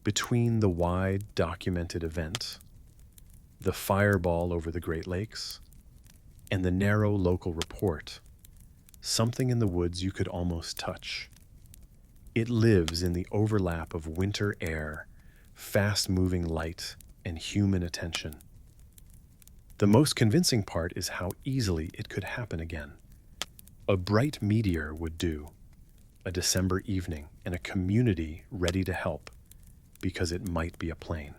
between the wide documented event, the fireball over the Great Lakes, and the narrow local report, something in the woods you could almost touch. It lives in the overlap of winter air, fast-moving light, and human attention. The most convincing part is how easily it could happen again. A bright meteor would do, a December evening, and a community ready to help because it might be a plane.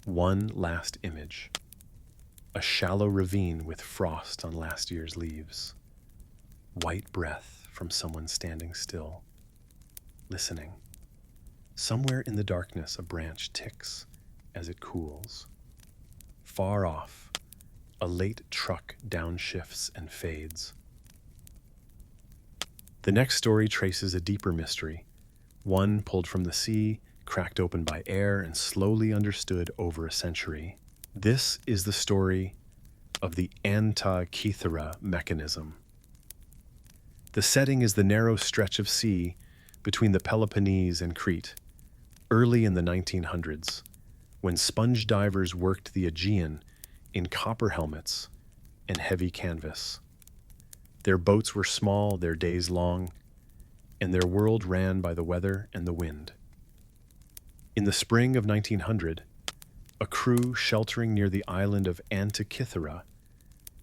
One last image. A shallow ravine with frost on last year's leaves. White breath from someone standing still, listening. Somewhere in the darkness, a branch ticks as it cools. Far off, a late truck downshifts and fades. The next story traces a deeper mystery, one pulled from the sea, cracked open by air, and slowly understood over a century. This is the story of the Antikythera mechanism. The setting is the narrow stretch of sea between the Peloponnese and Crete, early in the 1900s, when sponge divers worked the Aegean in copper helmets and heavy canvas. Their boats were small, their days long, and their world ran by the weather and the wind. In the spring of 1900, a crew sheltering near the island of Antikythera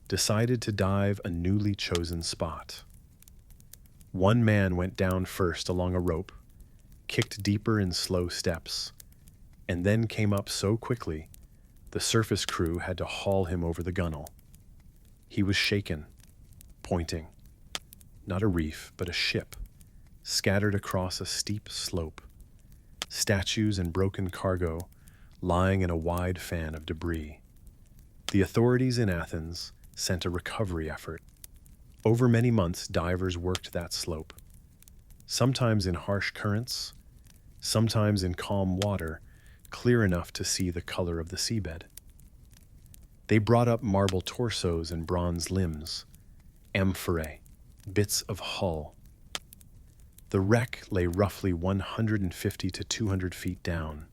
decided to dive a newly chosen spot. One man went down first along a rope, kicked deeper in slow steps, and then came up so quickly the surface crew had to haul him over the gunwale. He was shaken, pointing. Not a reef, but a ship, scattered across a steep slope. Statues and broken cargo lying in a wide fan of debris. The authorities in Athens sent a recovery effort. Over many months, divers worked that slope, sometimes in harsh currents, sometimes in calm water, clear enough to see the color of the seabed. They brought up marble torsos and bronze limbs, amphorae, bits of hull. The wreck lay roughly 150 to 200 feet down,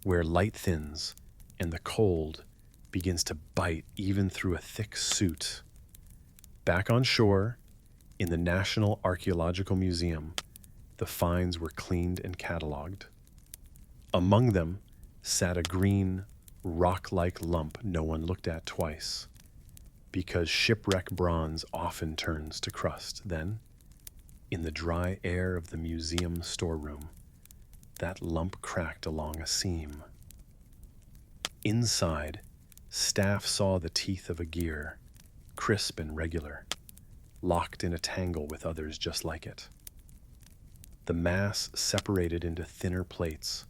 where light thins and the cold begins to bite even through a thick suit. Back on shore, in the National Archaeological Museum, the finds were cleaned and cataloged. Among them sat a green, rock-like lump no one looked at twice, because shipwreck bronze often turns to crust. Then, in the dry air of the museum storeroom, that lump cracked along a seam. Inside, staff saw the teeth of a gear, crisp and regular, locked in a tangle with others just like it. The mass separated into thinner plates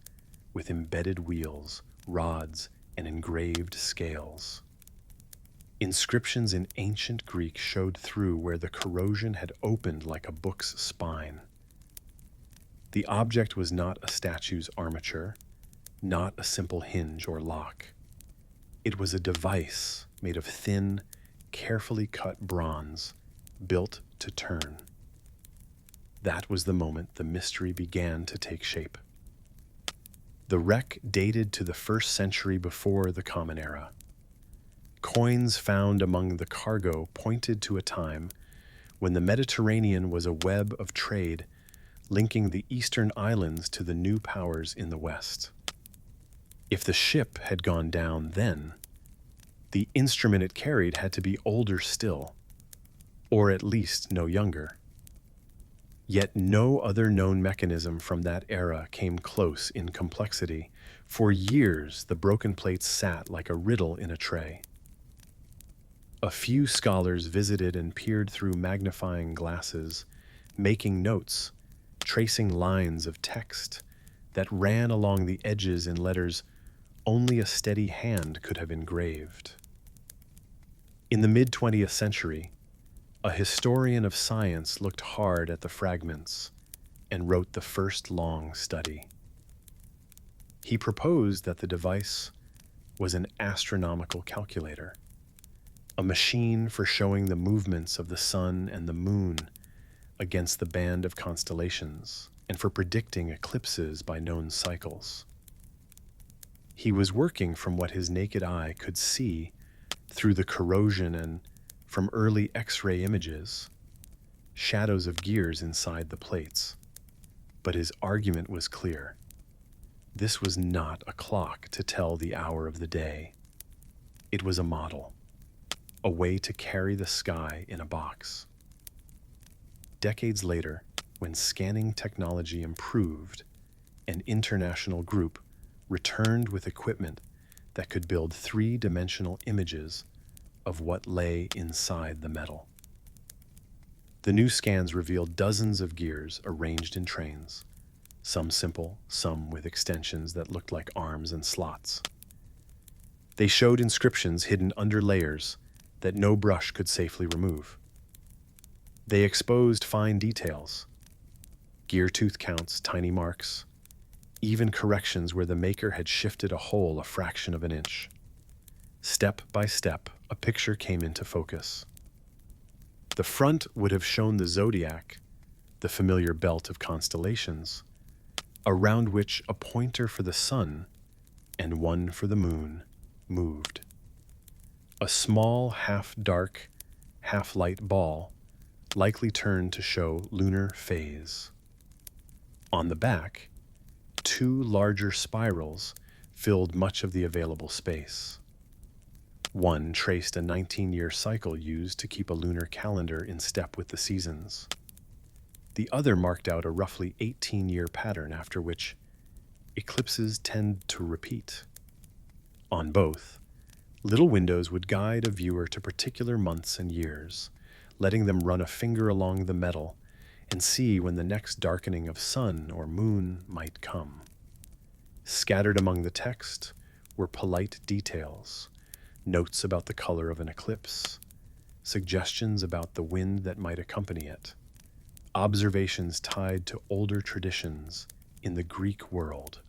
with embedded wheels, rods, and engraved scales. Inscriptions in ancient Greek showed through where the corrosion had opened like a book's spine. The object was not a statue's armature, not a simple hinge or lock. It was a device made of thin, carefully cut bronze, built to turn. That was the moment the mystery began to take shape. The wreck dated to the 1st century before the Common Era. Coins found among the cargo pointed to a time when the Mediterranean was a web of trade linking the eastern islands to the new powers in the west. If the ship had gone down then, the instrument it carried had to be older still, or at least no younger. Yet no other known mechanism from that era came close in complexity. For years, the broken plates sat like a riddle in a tray. A few scholars visited and peered through magnifying glasses, making notes, tracing lines of text that ran along the edges in letters only a steady hand could have engraved. In the mid-20th century, a historian of science looked hard at the fragments and wrote the first long study. He proposed that the device was an astronomical calculator, a machine for showing the movements of the sun and the moon against the band of constellations and for predicting eclipses by known cycles. He was working from what his naked eye could see through the corrosion and, from early X-ray images, shadows of gears inside the plates. But his argument was clear. This was not a clock to tell the hour of the day. It was a model, a way to carry the sky in a box. Decades later, when scanning technology improved, an international group returned with equipment that could build three-dimensional images of what lay inside the metal. The new scans revealed dozens of gears arranged in trains, some simple, some with extensions that looked like arms and slots. They showed inscriptions hidden under layers that no brush could safely remove. They exposed fine details, gear tooth counts, tiny marks, even corrections where the maker had shifted a hole a fraction of an inch. Step by step, a picture came into focus. The front would have shown the zodiac, the familiar belt of constellations, around which a pointer for the sun and one for the moon moved. A small, half-dark, half-light ball likely turned to show lunar phase. On the back, two larger spirals filled much of the available space. One traced a 19-year cycle used to keep a lunar calendar in step with the seasons. The other marked out a roughly 18-year pattern after which eclipses tend to repeat. On both, little windows would guide a viewer to particular months and years, letting them run a finger along the metal and see when the next darkening of sun or moon might come. Scattered among the text were polite details, notes about the color of an eclipse, suggestions about the wind that might accompany it, observations tied to older traditions in the Greek world.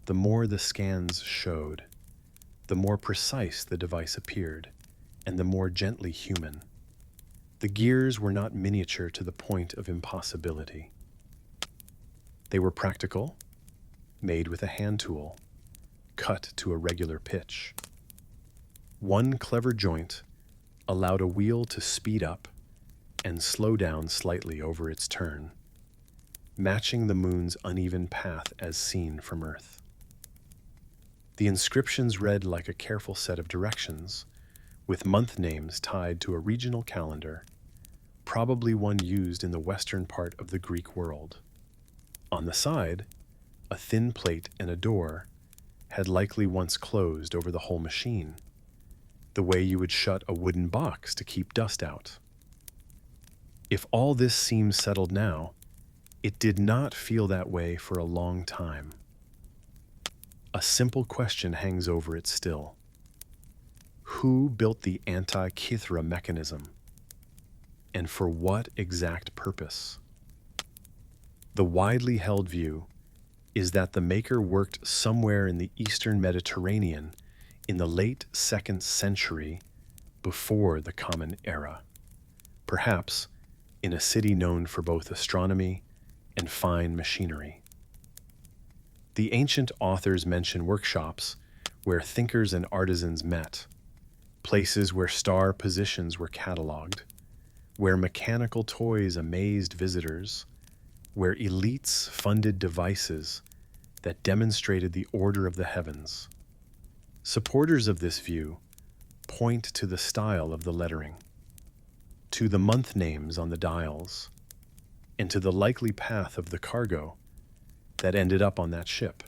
The more the scans showed, the more precise the device appeared, and the more gently human. The gears were not miniature to the point of impossibility. They were practical, made with a hand tool, cut to a regular pitch. One clever joint allowed a wheel to speed up and slow down slightly over its turn, matching the moon's uneven path as seen from Earth. The inscriptions read like a careful set of directions, with month names tied to a regional calendar, probably one used in the western part of the Greek world. On the side, a thin plate and a door had likely once closed over the whole machine, the way you would shut a wooden box to keep dust out. If all this seems settled now, it did not feel that way for a long time. A simple question hangs over it still. Who built the Antikythera mechanism? And for what exact purpose? The widely held view is that the maker worked somewhere in the Eastern Mediterranean in the late 2nd century before the Common Era, perhaps in a city known for both astronomy and fine machinery. The ancient authors mention workshops where thinkers and artisans met, places where star positions were cataloged, where mechanical toys amazed visitors, where elites funded devices that demonstrated the order of the heavens. Supporters of this view point to the style of the lettering, to the month names on the dials, and to the likely path of the cargo that ended up on that ship.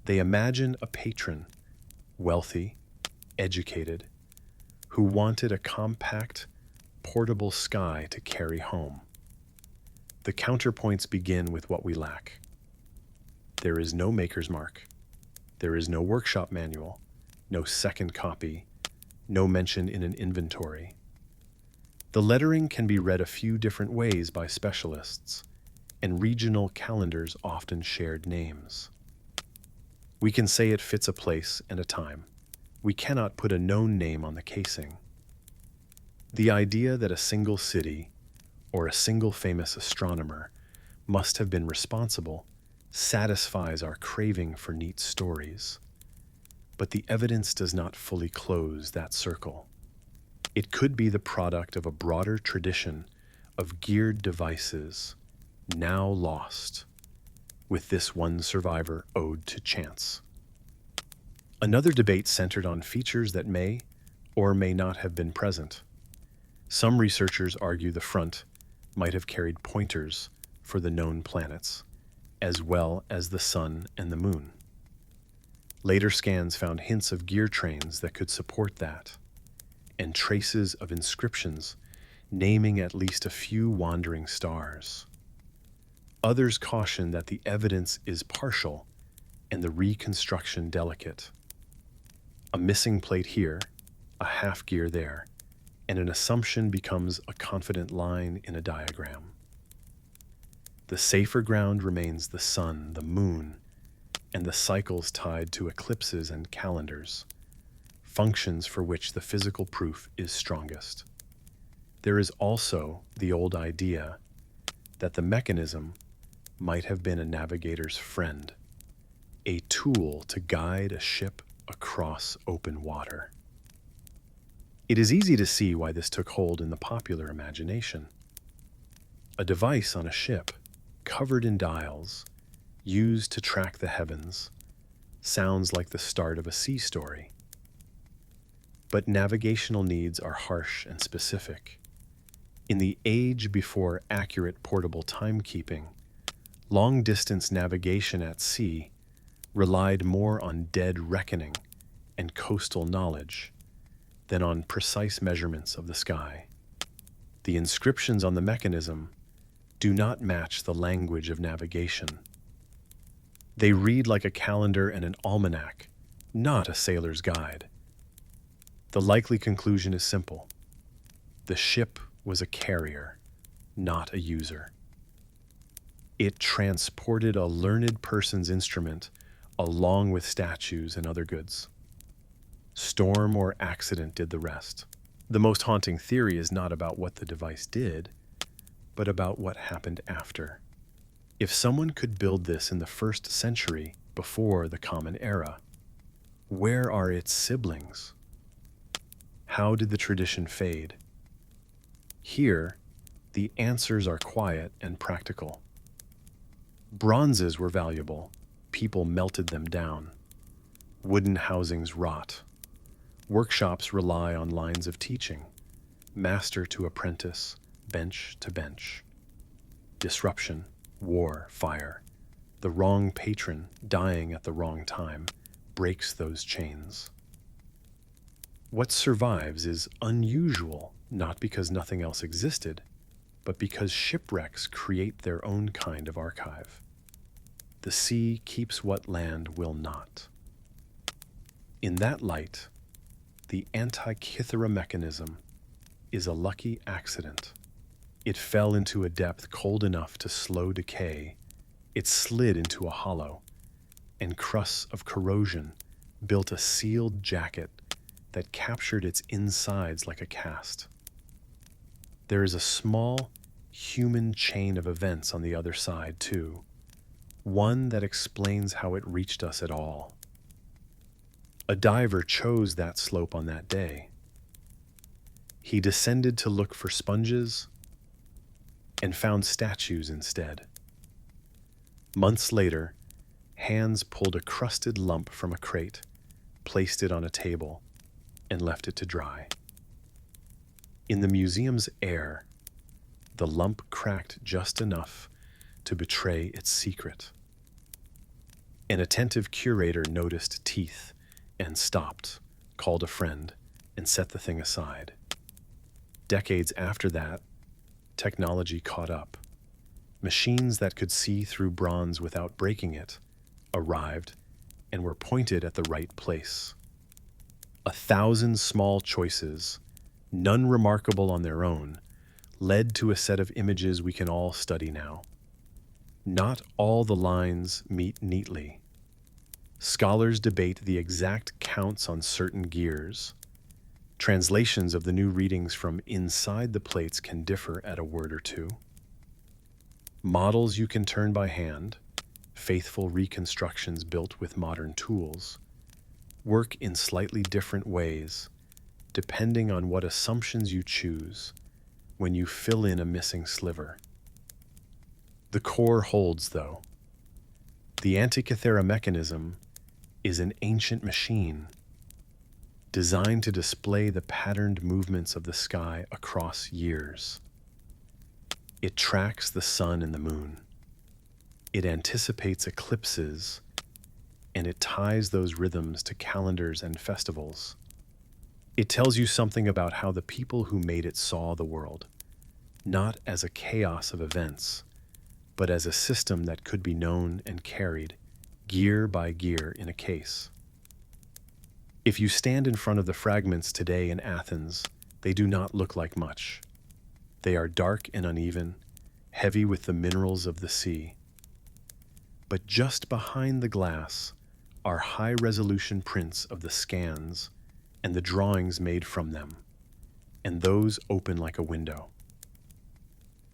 They imagine a patron, wealthy, educated, who wanted a compact, portable sky to carry home. The counterpoints begin with what we lack. There is no maker's mark. There is no workshop manual, no second copy, no mention in an inventory. The lettering can be read a few different ways by specialists, and regional calendars often shared names. We can say it fits a place and a time. We cannot put a known name on the casing. The idea that a single city or a single famous astronomer must have been responsible satisfies our craving for neat stories. But the evidence does not fully close that circle. It could be the product of a broader tradition of geared devices now lost, with this one survivor owed to chance. Another debate centered on features that may or may not have been present. Some researchers argue the front might have carried pointers for the known planets, as well as the sun and the moon. Later scans found hints of gear trains that could support that, and traces of inscriptions naming at least a few wandering stars. Others caution that the evidence is partial and the reconstruction delicate. A missing plate here, a half gear there, and an assumption becomes a confident line in a diagram. The safer ground remains the sun, the moon, and the cycles tied to eclipses and calendars, functions for which the physical proof is strongest. There is also the old idea that the mechanism might have been a navigator's friend, a tool to guide a ship across open water. It is easy to see why this took hold in the popular imagination. A device on a ship, covered in dials, used to track the heavens, sounds like the start of a sea story. But navigational needs are harsh and specific. In the age before accurate portable timekeeping, long-distance navigation at sea relied more on dead reckoning and coastal knowledge than on precise measurements of the sky. The inscriptions on the mechanism do not match the language of navigation. They read like a calendar and an almanac, not a sailor's guide. The likely conclusion is simple. The ship was a carrier, not a user. It transported a learned person's instrument along with statues and other goods. Storm or accident did the rest. The most haunting theory is not about what the device did, but about what happened after. If someone could build this in the 1st century before the Common Era, where are its siblings? How did the tradition fade? Here, the answers are quiet and practical. Bronzes were valuable. People melted them down. Wooden housings rot. Workshops rely on lines of teaching, master to apprentice, bench to bench. Disruption, war, fire, the wrong patron dying at the wrong time breaks those chains. What survives is unusual, not because nothing else existed, but because shipwrecks create their own kind of archive. The sea keeps what land will not. In that light, the Antikythera mechanism is a lucky accident. It fell into a depth cold enough to slow decay. It slid into a hollow, and crusts of corrosion built a sealed jacket that captured its insides like a cast. There is a small human chain of events on the other side, too, one that explains how it reached us at all. A diver chose that slope on that day. He descended to look for sponges and found statues instead. Months later, hands pulled a crusted lump from a crate, placed it on a table, and left it to dry. In the museum's air, the lump cracked just enough to betray its secret. An attentive curator noticed teeth and stopped, called a friend, and set the thing aside. Decades after that, technology caught up. Machines that could see through bronze without breaking it arrived and were pointed at the right place. 1,000 small choices, none remarkable on their own, led to a set of images we can all study now. Not all the lines meet neatly. Scholars debate the exact counts on certain gears. Translations of the new readings from inside the plates can differ at a word or two. Models you can turn by hand, faithful reconstructions built with modern tools, work in slightly different ways depending on what assumptions you choose when you fill in a missing sliver. The core holds, though. The Antikythera mechanism is an ancient machine designed to display the patterned movements of the sky across years. It tracks the sun and the moon. It anticipates eclipses, and it ties those rhythms to calendars and festivals. It tells you something about how the people who made it saw the world, not as a chaos of events, but as a system that could be known and carried, gear by gear in a case. If you stand in front of the fragments today in Athens, they do not look like much. They are dark and uneven, heavy with the minerals of the sea. But just behind the glass are high-resolution prints of the scans and the drawings made from them, and those open like a window.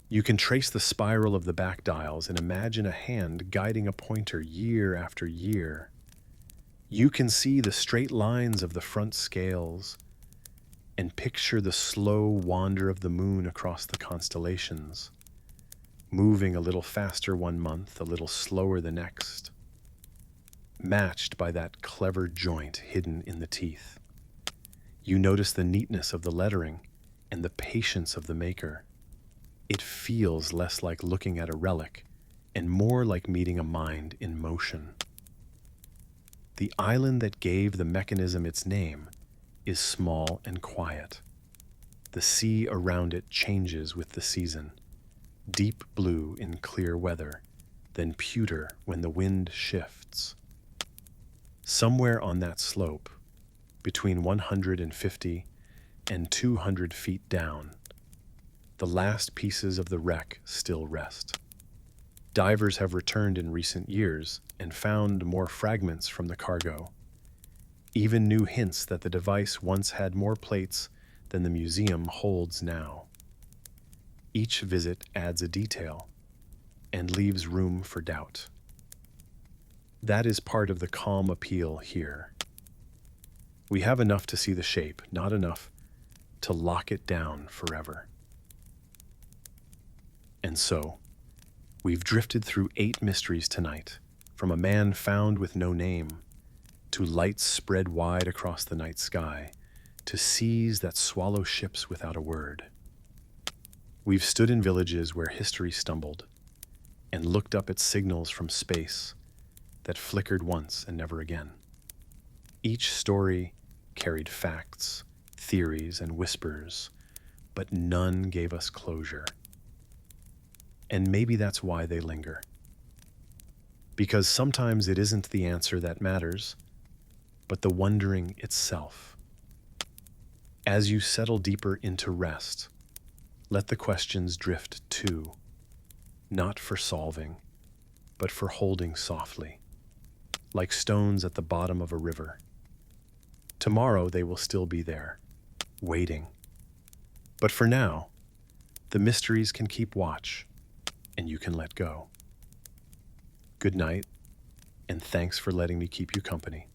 You can trace the spiral of the back dials and imagine a hand guiding a pointer year after year. You can see the straight lines of the front scales and picture the slow wander of the moon across the constellations, moving a little faster one month, a little slower the next, matched by that clever joint hidden in the teeth. You notice the neatness of the lettering and the patience of the maker. It feels less like looking at a relic and more like meeting a mind in motion. The island that gave the mechanism its name is small and quiet. The sea around it changes with the season, deep blue in clear weather, then pewter when the wind shifts. Somewhere on that slope, between 150 and 200 feet down, the last pieces of the wreck still rest. Divers have returned in recent years and found more fragments from the cargo, even new hints that the device once had more plates than the museum holds now. Each visit adds a detail and leaves room for doubt. That is part of the calm appeal here. We have enough to see the shape, not enough to lock it down forever. And so, we've drifted through 8 mysteries tonight, from a man found with no name, to lights spread wide across the night sky, to seas that swallow ships without a word. We've stood in villages where history stumbled, and looked up at signals from space that flickered once and never again. Each story carried facts, theories, and whispers, but none gave us closure. And maybe that's why they linger. Because sometimes it isn't the answer that matters, but the wondering itself. As you settle deeper into rest, let the questions drift too, not for solving, but for holding softly, like stones at the bottom of a river. Tomorrow they will still be there, waiting. But for now, the mysteries can keep watch, and you can let go. Good night, and thanks for letting me keep you company.